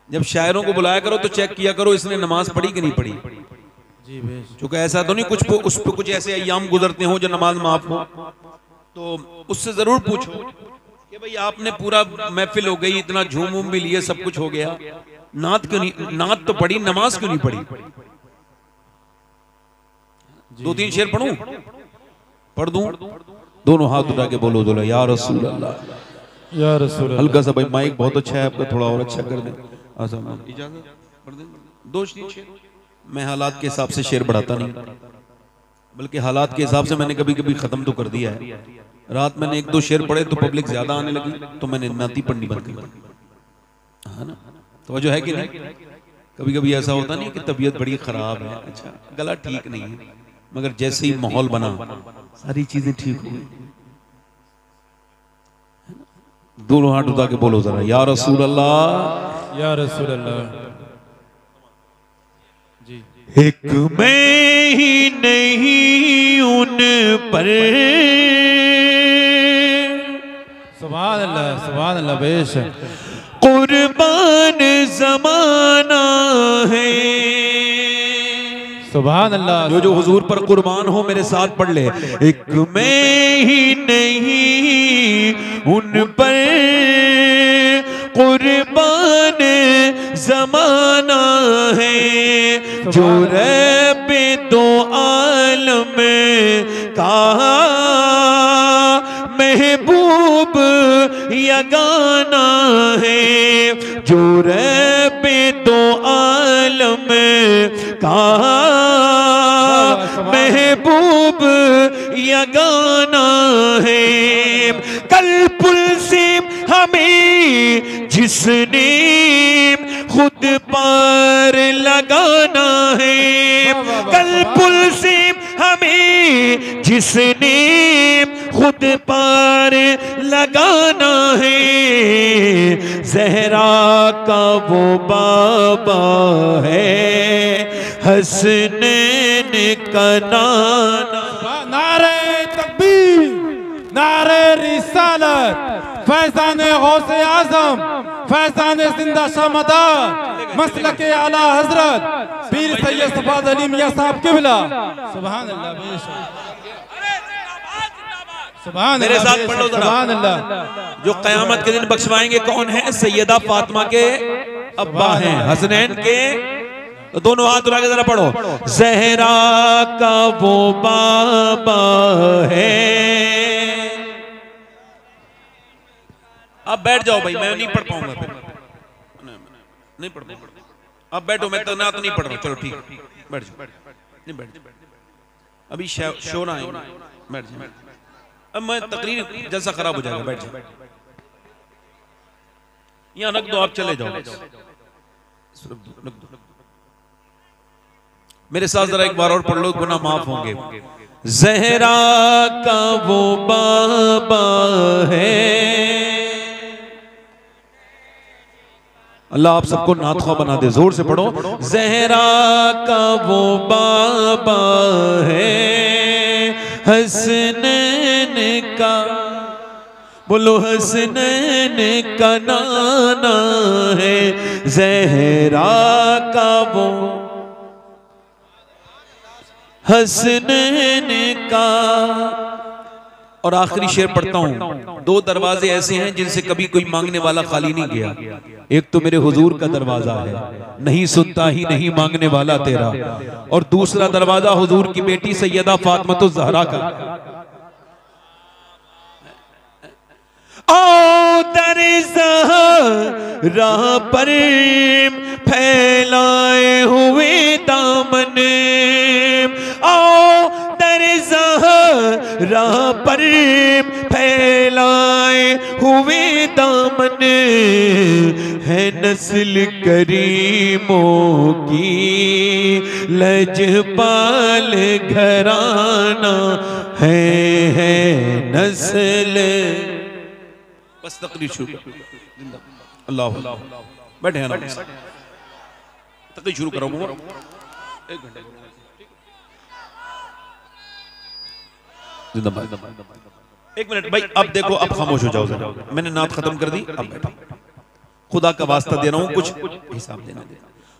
Speaker 1: जब शायरों को बुलाया करो तो चेक किया करो इसने नमाज पढ़ी कि नहीं पढ़ी।
Speaker 3: जी बेशक।
Speaker 1: क्योंकि ऐसा तो नहीं कुछ उस पे कुछ ऐसे अय्याम गुजरते हो जो नमाज माफ हो, तो उससे जरूर पूछो कि भाई आपने पूरा महफिल हो गई, इतना झूम उम भी लिए, सब कुछ हो गया, नात क्यों नहीं, नात तो पढ़ी, नमाज क्यों नहीं पढ़ी? 2-3 शेर पढ़ूं? पढ़ दूं? दोनों हाथ उठा के बोलो दोनों, या रसूल अल्लाह,
Speaker 3: या रसूल अल्लाह।
Speaker 1: हल्का सा भाई माइक बहुत अच्छा है आपका, थोड़ा और अच्छा कर दें। इजाजत? पढ़ दें? 2-3 शेर। मैं हालात के हिसाब से शेर बढ़ाता नहीं, बल्कि हालात के हिसाब से मैंने कभी कभी खत्म तो कर दिया है। रात मैंने 1-2 शेर पढ़े तो पब्लिक ज्यादा आने लगी तो मैंने नाती पढ़नी बंद कर दी, है ना? तो जो है कि नहीं, कभी कभी ऐसा होता नहीं कि तबीयत बड़ी खराब है, अच्छा गला ठीक नहीं है, मगर जैसे ही माहौल बना सारी चीजें ठीक हो गई। दोनों हाथ उठा के बोलो जरा, या रसूल अल्लाह,
Speaker 3: या रसूल अल्लाह। जी।
Speaker 1: एक मैं ही नहीं उन पर,
Speaker 3: सुभान अल्लाह, सुभान अल्लाह, बेशक
Speaker 1: कुर्बान जमाना है।
Speaker 3: सुभान अल्लाह।
Speaker 1: जो हुजूर पर कुर्बान हो मेरे साथ पढ़ ले, एक मैं ही नहीं उन पर, कुर्बान जमाना है, जो रब्बे दो आलम का महबूब यगाना है, जो रब्बे दो आलम का महबूब यगाना है। कल पुल से हमें जिसने खुद पार लगाना है, कल पुल से हमें जिसने खुद पार लगाना है, ज़हरा का वो बाबा है, हसनैन का नाना।
Speaker 3: नारे तकबीर, नारे रिसालत, फैज़ान गौसे आज़म, फैज़ान जिंदा शामदार, मसलके आला हजरत पीर सैयद सफाद अली मियां साहब क़िबला। सुभान अल्लाह, सुभान
Speaker 1: मेरे साथ पढ़ लो जरा।
Speaker 3: सुभान अल्लाह।
Speaker 1: जो क़यामत के दिन बख्शवाएंगे कौन है? सैयदा फातिमा के अब्बा हैं, हसनैन के। तो दोनों हाथ उठा के जरा पढ़ो, ज़हरा का वो बाबा है। अब बैठ जाओ भाई, मैं नहीं पढ़ पाऊंगा फिर, नहीं पढ़ पाऊंगा। अब बैठो, मैं तो ना तो नहीं पढ़ रहा। चलो ठीक, बैठ जाओ, नहीं बैठ जाओ, अभी शोर आए, बैठ जाओ। अब मैं तकरीर जैसा खराब हो जाएगा, बैठ जाओ। यहाँ रख दो, आप चले जाओ, रख दो। मेरे साथ जरा एक बार और पढ़ लो, गुनाह माफ होंगे। ज़हरा का वो बाबा है। अल्लाह आप सबको नातख़्वा बना दे, जोर से पढ़ो। ज़हरा का वो बाबा है, हसनैन का, बोलो हसनैन का नाना है, ज़हरा का वो हसनैन का। और आखिरी शेर पढ़ता हूं। दो दरवाजे ऐसे हैं जिनसे कभी कोई मांगने वाला खाली नहीं गया। एक तो मेरे हुजूर का दरवाजा है, नहीं सुनता ही नहीं मांगने वाला तेरा, और दूसरा दरवाजा हुजूर की बेटी सैयदा फातिमा ज़हरा का। ओ दर ज़हरा पर फैलाए हुए दामन, आओ दर ज़हरा पर फैलाए हुए दामन, है नस्ल करीमों की लजपाल घराना, है नस्ल। बस तकरीर शुरू, अल्लाह बैठे हैं ना, तकरीर शुरू करो। 1 घंटे एक मिनट भाई, अब देखो, अब खामोश हो जाओ जरा। मैंने नात खत्म कर दी, अब बैठो। खुदा का वास्ता दे रहा हूं, कुछ हिसाब देना दे।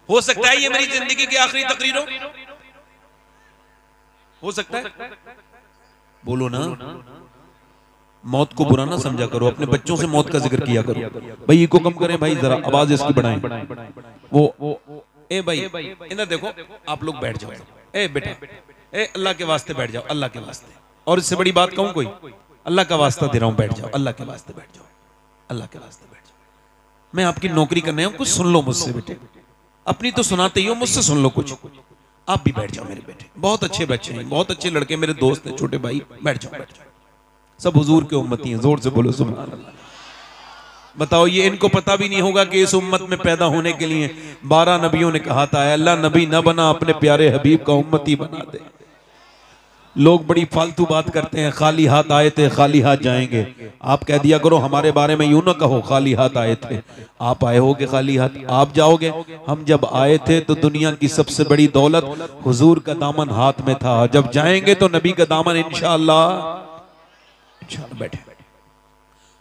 Speaker 1: हो सकता है ये मेरी जिंदगी की आखिरी तकरीर हो सकता है। बोलो ना, मौत को बुरा ना समझा करो, अपने बच्चों से मौत का जिक्र किया करो। भाई को कम करें भाई, जरा आवाज इसकी बढ़ाएं। वो ए भाई इधर देखो, आप लोग बैठ जाओ। ए बेटा, ए अल्लाह के वास्ते बैठ जाओ, अल्लाह के वास्ते। और इससे बड़ी बात कहूं कोई? अल्लाह का वास्ता दे रहा हूं, बैठ जाओ, अल्लाह के वास्ते बैठ जाओ, अल्लाह के वास्ते बैठ जाओ। मैं आपकी नौकरी करने हूं, कुछ सुन लो मुझसे बेटे। अपनी तो सुनाते ही हो, मुझसे सुन लो कुछ। आप भी बैठ जाओ मेरे बेटे, बहुत अच्छे बच्चे हैं, बहुत अच्छे लड़के, मेरे दोस्त हैं, छोटे भाई। बैठ जाओ, बैठ जाओ, सब हुजूर के उम्मती हैं। जोर से बोलो सुभान अल्लाह। बताओ, ये इनको पता भी नहीं होगा कि इस उम्मत में पैदा होने के लिए 12 नबियों ने कहा था, अल्लाह नबी न बना, अपने प्यारे हबीब का उम्मती बना दे। लोग बड़ी फालतू बात करते हैं, खाली हाथ आए थे खाली हाथ जाएंगे। आप कह दिया करो हमारे बारे में यूं ना कहो, खाली हाथ आए थे। आप आए होगे खाली हाथ, आप जाओगे। हम जब आए थे तो दुनिया की सबसे बड़ी दौलत हुजूर का दामन हाथ में था, जब जाएंगे तो नबी का दामन इंशाअल्लाह। बैठे,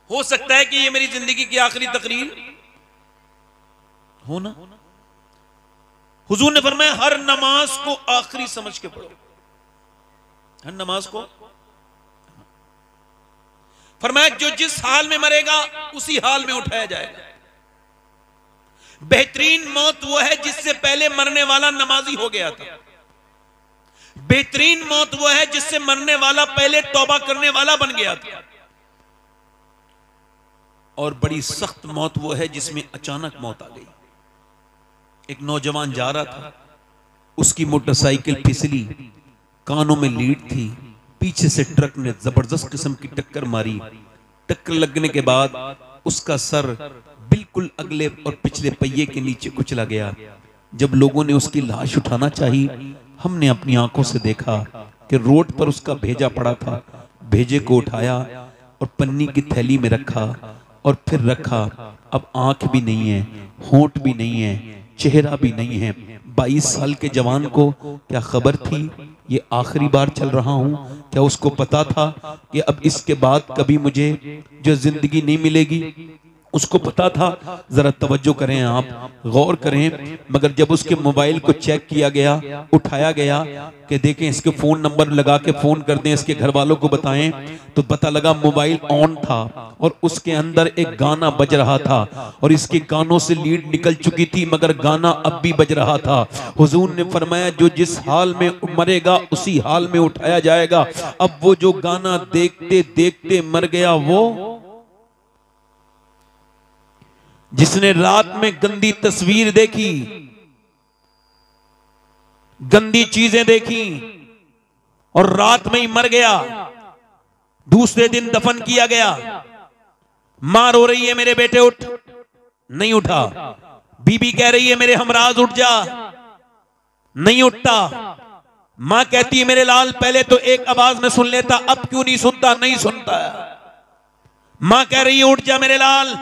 Speaker 1: हो सकता है कि ये मेरी जिंदगी की आखिरी तकरीर हो ना। हुजूर ने फरमाया हर नमाज को आखिरी समझ के पढ़ो, हर नमाज को। फरमाया जो जिस हाल में मरेगा उसी हाल में उठाया जाएगा। बेहतरीन मौत वो है जिससे पहले मरने वाला नमाजी हो गया था। बेहतरीन मौत वो है जिससे मरने वाला पहले तौबा करने वाला बन गया था। और बड़ी सख्त मौत वो है जिसमें अचानक मौत आ गई। एक नौजवान जा रहा था, उसकी मोटरसाइकिल फिसली, कानों में लीड थी, पीछे से ट्रक ने जबरदस्त किस्म की टक्कर मारी। टक्कर लगने के बाद उसका सर बिल्कुल अगले और पिछले पहिए के नीचे कुचला गया। जब लोगों ने उसकी लाश उठाना चाहिए, हमने अपनी आंखों से देखा कि रोड पर उसका भेजा पड़ा था, भेजे को उठाया और पन्नी की थैली में रखा और फिर रखा। अब आंख भी नहीं है, होंठ भी नहीं है, चेहरा भी नहीं है। 22 साल के जवान को क्या खबर थी ये आखिरी बार चल रहा हूं? क्या उसको पता था कि अब इसके बाद कभी मुझे जो जिंदगी नहीं मिलेगी? उसको पता था। जरा तवज्जो करें, आप गौर करें। मगर जब उसके मोबाइल को चेक किया गया, उठाया गया कि देखें इसके फोन नंबर लगा के फोन कर दें, इसके घर वालों को बताएं, तो पता लगा मोबाइल ऑन था और उसके अंदर एक गाना बज रहा था और इसके कानों से लीड निकल चुकी थी मगर गाना अब भी बज रहा था। हुजूर ने फरमाया जो जिस हाल में मरेगा उसी हाल में उठाया जाएगा। अब वो जो गाना देखते देखते मर गया, वो जिसने रात में गंदी तस्वीर देखी, गंदी चीजें देखी और रात में ही मर गया, दूसरे दिन दफन किया गया। मां रो रही है मेरे बेटे उठ, नहीं उठा। बीबी कह रही है मेरे हमराज उठ जा, नहीं उठता। मां कहती है मेरे लाल पहले तो एक आवाज में सुन लेता, अब क्यों नहीं सुनता? नहीं सुनता। मां कह रही है उठ जा मेरे लाल,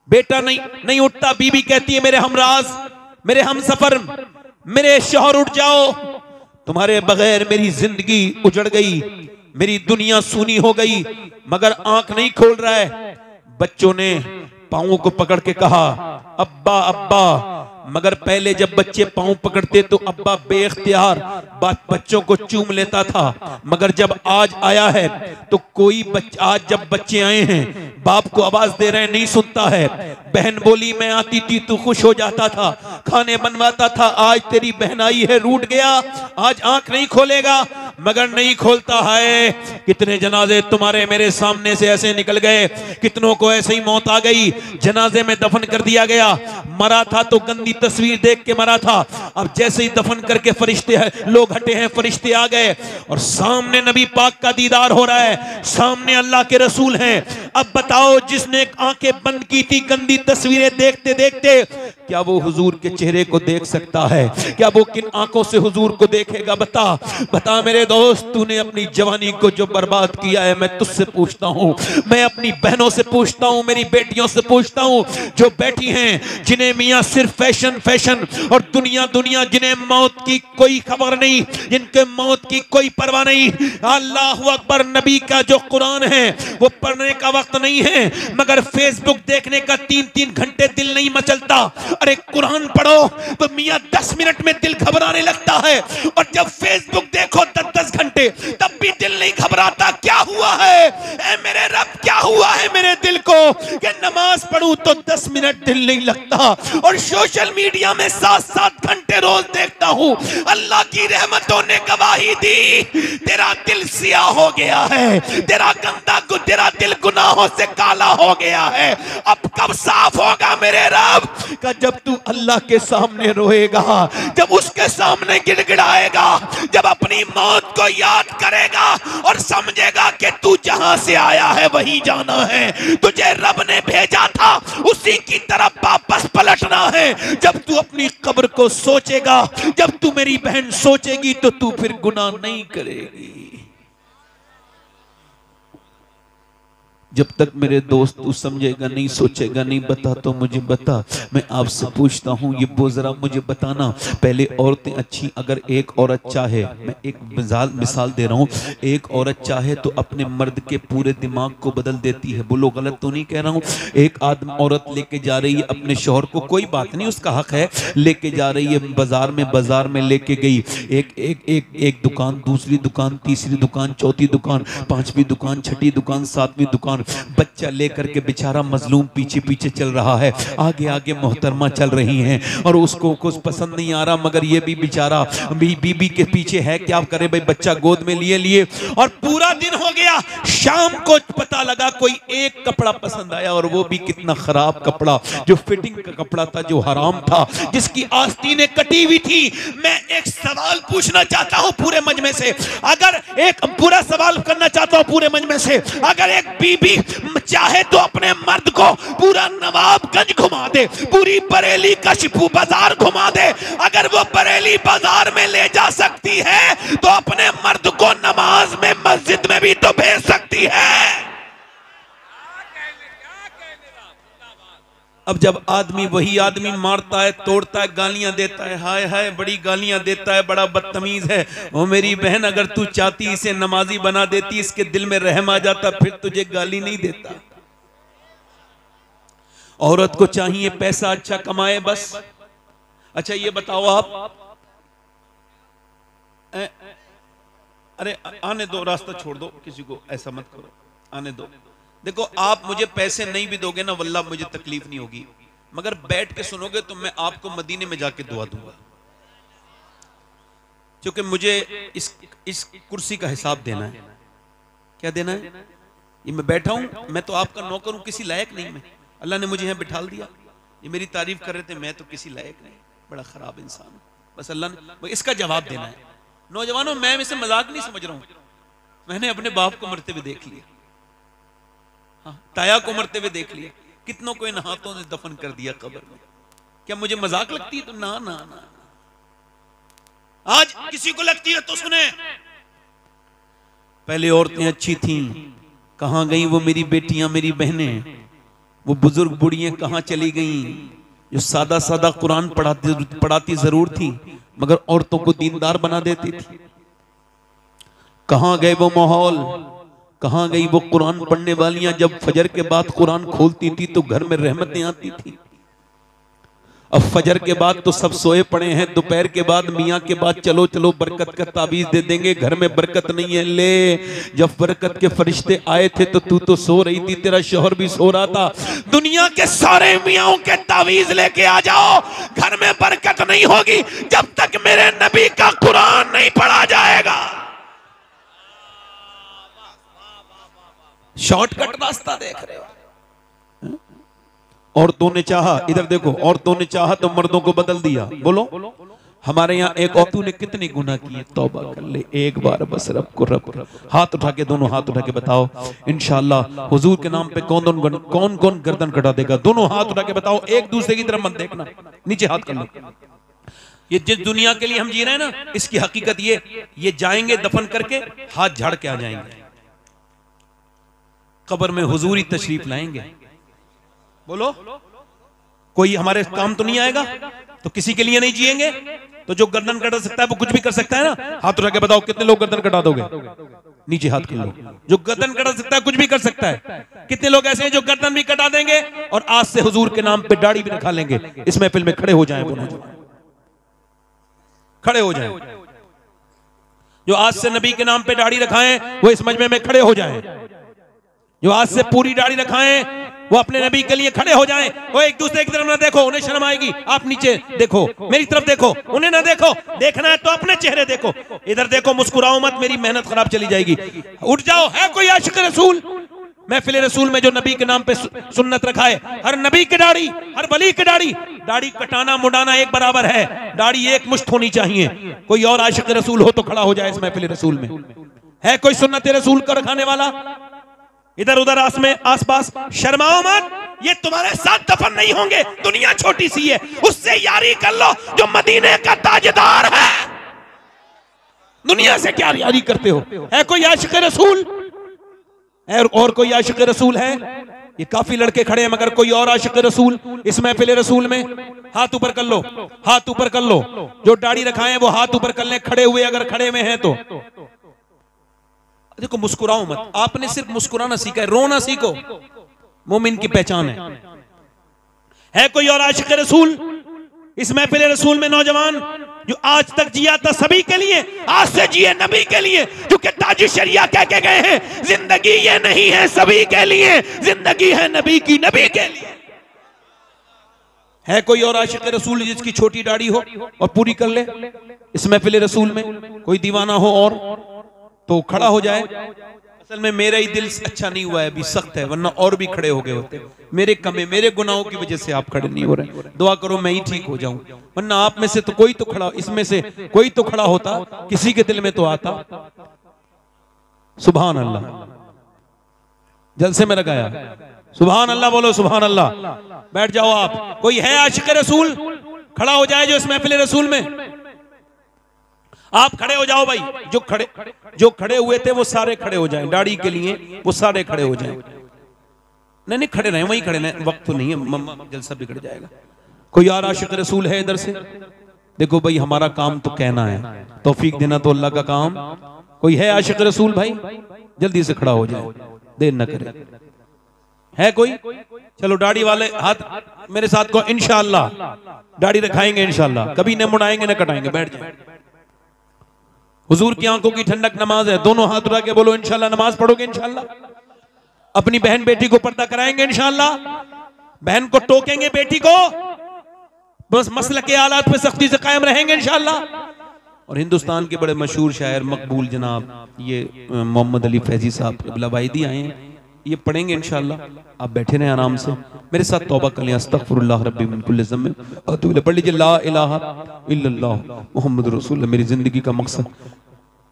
Speaker 1: बेटा नहीं उठता। बीबी कहती है मेरे हमराज, मेरे हमसफर, मेरे शौहर उठ जाओ, तुम्हारे बगैर मेरी जिंदगी उजड़ गई, मेरी दुनिया सूनी हो गई। मगर आंख नहीं खोल रहा है। बच्चों ने पांवों को पकड़ के कहा अब्बा अब्बा, मगर पहले जब बच्चे पांव पकड़ते तो अब्बा बेख्तियार बच्चों को चूम लेता था। मगर जब आज आया है तो कोई आज जब बच्चे आए हैं बाप को आवाज दे रहे हैं, नहीं सुनता है। बहन बोली मैं आती थी तू खुश हो जाता था, खाने बनवाता था, आज तेरी बहन आई है रूठ गया, आज आंख नहीं खोलेगा। मगर नहीं खोलता है। कितने जनाजे तुम्हारे मेरे सामने से ऐसे निकल गए, कितनों को ऐसे ही मौत आ गई, जनाजे में दफन कर दिया गया। मरा था तो गंदी तस्वीर देख के मरा था, अब जैसे ही दफन करके फरिश्ते लोग हटे हैं, फरिश्ते आ गए और सामने नबी पाक का दीदार हो रहा है, सामने अल्लाह के रसूल हैं। अब बताओ जिसने आंखें बंद की थी गंदी तस्वीरें देखते देखते, क्या वो हुजूर के चेहरे को देख सकता है? क्या वो किन आंखों से हुजूर को देखेगा? बता बता मेरे दोस्त, तूने अपनी जवानी को जो बर्बाद किया है, मैं तुझसे पूछता हूं, मैं अपनी बहनों से पूछता हूं, मेरी बेटियों से पूछता हूं जो बैठी हैं, जिन्हें मियां सिर्फ फैशन फैशन और दुनिया दुनिया, जिन्हें मौत की कोई खबर नहीं, जिनके मौत की कोई परवाह नहीं। अल्लाहु अकबर, नबी का जो कुरान है वो पढ़ने का वक्त नहीं है, मगर फेसबुक देखने का 3-3 घंटे दिल नहीं मचलता। अरे कुरान पढ़ो तो मियां 10 मिनट में दिल घबराने लगता है, और जब फेसबुक देखो 10-10 घंटे तब भी दिल नहीं घबराता। क्या हुआ है ऐ मेरे रब, क्या हुआ है मेरे दिल को कि नमाज पढ़ूं तो 10 मिनट दिल नहीं लगता, और सोशल मीडिया में 7-7 घंटे रोज देखता हूं। अल्लाह की रहमतों ने गवाही दी, तेरा दिल सियाह हो गया है, तेरा दिल गुनाहों से काला हो गया है। अब कब साफ होगा मेरे रब? का जब तू अल्लाह के सामने रोएगा, जब उसके सामने गिड़गिड़ाएगा, जब अपनी मौत को याद करेगा और समझेगा कि तू जहां से आया है वहीं जाना है, तुझे रब ने भेजा था उसी की तरफ वापस पलटना है। जब तू अपनी कब्र को सोचेगा, जब तू मेरी बहन सोचेगी, तो तू फिर गुनाह नहीं करेगी। जब तक मेरे दोस्त तू समझेगा नहीं, सोचेगा नहीं, बता तो मुझे बता। मैं आपसे पूछता हूँ ये वो जरा मुझे बताना। पहले औरतें अच्छी, अगर एक औरत चाहे, मैं एक मिसाल दे रहा हूँ, एक औरत चाहे तो अपने मर्द के पूरे दिमाग को बदल देती है। बोलो गलत तो नहीं कह रहा हूँ? एक औरत लेके जा रही है अपने शौहर को, कोई बात नहीं, उसका हक है, लेके जा रही है बाजार में लेके गई, एक दुकान, दूसरी दुकान, तीसरी दुकान, चौथी दुकान, पांचवी दुकान, छठी दुकान, सातवीं दुकान। बच्चा लेकर के बेचारा मजलूम पीछे पीछे चल रहा है, आगे आगे मोहतरमा चल रही हैं और उसको कुछ पसंद नहीं आ रहा, मगर ये भी बेचारा बीबी के पीछे है, क्या करे भाई, बच्चा गोद में लिए और पूरा दिन हो गया। शाम को पता लगा कोई एक कपड़ा पसंद आया, और वो भी कितना खराब कपड़ा, जो फिटिंग का कपड़ा था, जो हराम था, जिसकी आस्तीनें कटी हुई थी। मैं एक सवाल पूछना चाहता हूं पूरे मजमे से, अगर एक पूरा सवाल करना चाहता हूं पूरे मजमे से, अगर एक बीबी चाहे तो अपने मर्द को पूरा नवाबगंज घुमा दे, पूरी बरेली कशफू बाजार घुमा दे। अगर वो बरेली बाजार में ले जा सकती है तो अपने मर्द को नमाज में मस्जिद में भी तो भेज सकती है। अब जब आदमी वही आदमी मारता है, तोड़ता है, गालियां देता है, हाय हाय बड़ी गालियां देता है, बड़ा बदतमीज है, वो मेरी बहन अगर तू चाहती इसे नमाजी बना देती, इसके दिल में रहम आ जाता, फिर तुझे गाली नहीं देता। औरत को चाहिए पैसा अच्छा कमाए बस। अच्छा ये बताओ आप, अरे आने दो, रास्ता छोड़ दो, किसी को ऐसा मत करो, आने दो। देखो आप मुझे पैसे नहीं भी दोगे ना, वल्लाह मुझे तकलीफ नहीं होगी, मगर बैठ के सुनोगे तो मैं आपको मदीने में जाके दुआ दूंगा, क्योंकि मुझे इस कुर्सी का हिसाब देना है। क्या देना है? ये मैं बैठा हूं, मैं तो आपका नौकर हूं, किसी लायक नहीं मैं, अल्लाह ने मुझे यहां बिठा दिया। ये मेरी तारीफ कर रहे थे, मैं तो किसी लायक नहीं, बड़ा खराब इंसान हूं, बस अल्लाह ने इसका जवाब देना है। नौजवानों मैं इसे मजाक नहीं समझ रहा हूं, मैंने अपने बाप को मरते हुए देख लिया, हाँ, ताया को मरते हुए देख लिया, कितनों को इन हाथों ने दफन कर दिया कब्र में। क्या मुझे मजाक लगती है? तो ना ना ना, आज किसी को लगती है तो सुने। पहले औरतें अच्छी थीं, कहां गई वो मेरी बेटियां, मेरी बहनें? वो बुजुर्ग बुढ़ियां कहां चली गईं जो सादा सादा कुरान पढ़ाती जरूर थी मगर औरतों को दीनदार बना देती थी? कहां गए वो माहौल, कहां गई वो कुरान पढ़ने वालियां? जब फजर के बाद कुरान खोलती थी तो घर में रहमतें आती थी। अब फजर के बाद तो सब सोए पड़े हैं, दोपहर के बाद मियाँ के बाद चलो चलो बरकत का ताबीज दे देंगे, घर में बरकत नहीं है। ले, जब बरकत के फरिश्ते आए थे तो तू तो सो रही थी, तेरा शौहर भी सो रहा था। दुनिया के सारे मियाँओं के ताबीज लेके आ जाओ, घर में बरकत नहीं होगी जब तक मेरे नबी का कुरान नहीं पढ़ा जाएगा। शॉर्टकट रास्ता देख रहे हो। औरतों ने चाहा, इधर देखो, औरतों ने चाहा तो मर्दों को बदल दिया। बोलो, हमारे यहाँ एक औरतों ने कितनी गुनाह किए, तौबा कर ले एक बार बस, रब को रब। हाथ उठा के, दोनों हाथ उठा के बताओ, इंशाअल्लाह हुजूर के नाम पे कौन कौन गर्दन कटा देगा? दोनों हाथ उठा के बताओ, एक दूसरे की तरफ मत देखना, नीचे हाथ कर लो। ये जिस दुनिया के लिए हम जी रहे हैं ना, इसकी हकीकत ये जाएंगे दफन करके हाथ झाड़ के आ जाएंगे, कब्र में हुजूर ही तशरीफ लाएंगे। बोलो, कोई हमारे काम तो नहीं आएगा? तो किसी के लिए नहीं जिएंगे? तो जो गर्दन कटा सकता है वो कुछ भी कर सकता है ना? हाथ उठा के बताओ कितने लोग गर्दन कटा दोगे? नीचे हाथ कर लो। जो गर्दन कटा सकता है कुछ भी कर सकता है। कितने लोग ऐसे हैं जो गर्दन भी कटा देंगे और आज से हुजूर के नाम पे दाढ़ी भी रखा लेंगे? इस महफिल में खड़े हो जाएं, खड़े हो जाएं। जो आज से नबी के नाम पे दाढ़ी रखाएं वो इस मजमे में खड़े हो जाएं। जो आज से पूरी दाढ़ी रखाएं वो अपने नबी के लिए खड़े हो जाएं। वो एक दूसरे की तरफ ना देखो, उन्हें शर्म आएगी। आप नीचे देखो, मेरी तरफ देखो, उन्हें ना देखो। देखना है तो अपने चेहरे देखो, इधर देखो, मुस्कुराओ मत, मेरी मेहनत खराब चली जाएगी। उठ जाओ। है कोई आशिक रसूल? महफिल रसूल में जो नबी के नाम पे सुन्नत रखा है, हर नबी की दाढ़ी, हर वली की दाढ़ी कटाना मुड़ाना एक बराबर है, दाढ़ी एक मुश्त होनी चाहिए। कोई और आशिक रसूल हो तो खड़ा हो जाए इस महफिल रसूल में। है कोई सुन्नत रसूल का रखाने वाला? इधर उधर आसपास शर्माओ मत, ये तुम्हारे साथ दफन नहीं होंगे। दुनिया छोटी सी है, उससे यारी कर लो जो मदीने का ताजदार है। दुनिया से क्या यारी करते हो? है कोई आशिक रसूल? और कोई आशिक रसूल है? ये काफी लड़के खड़े हैं मगर कोई और आशिक रसूल इस महफिल रसूल में? हाथ ऊपर कर लो, हाथ ऊपर कर लो। जो दाढ़ी रखाए वो हाथ ऊपर कर ले, खड़े हुए अगर खड़े में हैं तो। देखो, मुस्कुराओ मत, आपने सिर्फ मुस्कुराना सीखा है, रोना सीखो। मोमिन की पहचान है कोई और आशिक रसूल इस महफिल रसूल में? नौजवान जो आज तक जिया था सभी के लिए, आज से जिए नबी के लिए, क्योंकि ताज शरिया कह के गए हैं, जिंदगी ये नहीं है सभी के लिए, जिंदगी है नबी की, नबी के लिए। है कोई और आशिक रसूल जिसकी छोटी दाढ़ी हो और पूरी कर ले इस महफिल रसूल में? कोई दीवाना हो और तो खड़ा हो जाए। असल में मेरा ही दिल अच्छा नहीं हुआ है, अभी सख्त है, वरना और भी खड़े हो गए होते। मेरे कमे, मेरे गुनाहों की वजह से आप खड़े नहीं हो रहे। दुआ करो मैं ही ठीक हो जाऊं, वरना आप में से तो कोई तो खड़ा, इसमें से कोई तो खड़ा होता, किसी के दिल में तो आता। सुभान अल्लाह। जलसे में लगाया। सुभान अल्लाह बोलो, सुभान अल्लाह। बैठ जाओ आप। कोई है आशिक रसूल, खड़ा हो जाए जो इस महफिल रसूल में। आप खड़े हो जाओ भाई। जो खड़े हुए थे वो सारे खड़े हो जाएं, दाढ़ी के लिए वो सारे खड़े हो जाएं। नहीं खड़े रहे, वहीं खड़े रहे, वक्त तो नहीं है, जलसा बिगड़ जाएगा। कोई और आशिक रसूल है इधर से? देखो भाई, हमारा काम तो कहना है, तौफीक देना तो अल्लाह का काम। कोई है आशिक रसूल भाई? जल्दी से खड़ा हो जाए, देर न करे। है कोई? चलो दाढ़ी वाले हाथ मेरे साथ को। इंशाअल्लाह दाढ़ी रखाएंगे, इंशाअल्लाह कभी न मुड़ाएंगे न कटाएंगे। बैठ जाए। हुजूर की आंखों की ठंडक नमाज है। दोनों हाथ उठा के बोलो इंशाअल्लाह नमाज पढ़ोगे इंशाअल्लाह। अपनी बहन बेटी को पर्दा कराएंगे इंशाअल्लाह। बहन को टोकेंगे, बेटी को बस मसलक के आलात पे सख्ती से कायम रहेंगे इंशाअल्लाह। और हिंदुस्तान के बड़े मशहूर शायर मकबूल जनाब ये मोहम्मद अली फैजी साहब क़िबला वाहिदी आए हैं, ये पढ़ेंगे इंशाअल्लाह। आप बैठे रहें आराम से, मेरे साथ तौबा कर लें। अस्तगफिरुल्लाह रब्बी मिन कुल्लि ज़म्बिन अतूबु इलैह। पढ़ लीजिए ला इलाहा इल्लल्लाह मुहम्मदुर रसूलुल्लाह। मेरी जिंदगी का मकसद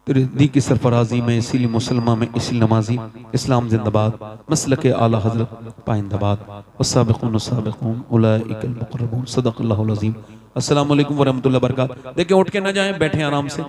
Speaker 1: तेरे दी की सरफराजी में, इसीलिए मुसलमान में इसीलिए नमाजी। इस्लाम जिंदाबाद, मसलक आला हजरत पाइंदाबाद। वस्साबिकून अस्साबिकून उलाइकल मुक़र्रबून। सदक़ल्लाहुल अज़ीम। अस्सलामु अलैकुम व रहमतुल्लाहि व बरकातहू। देखिए उठ के ना जाएं, बैठे आराम से।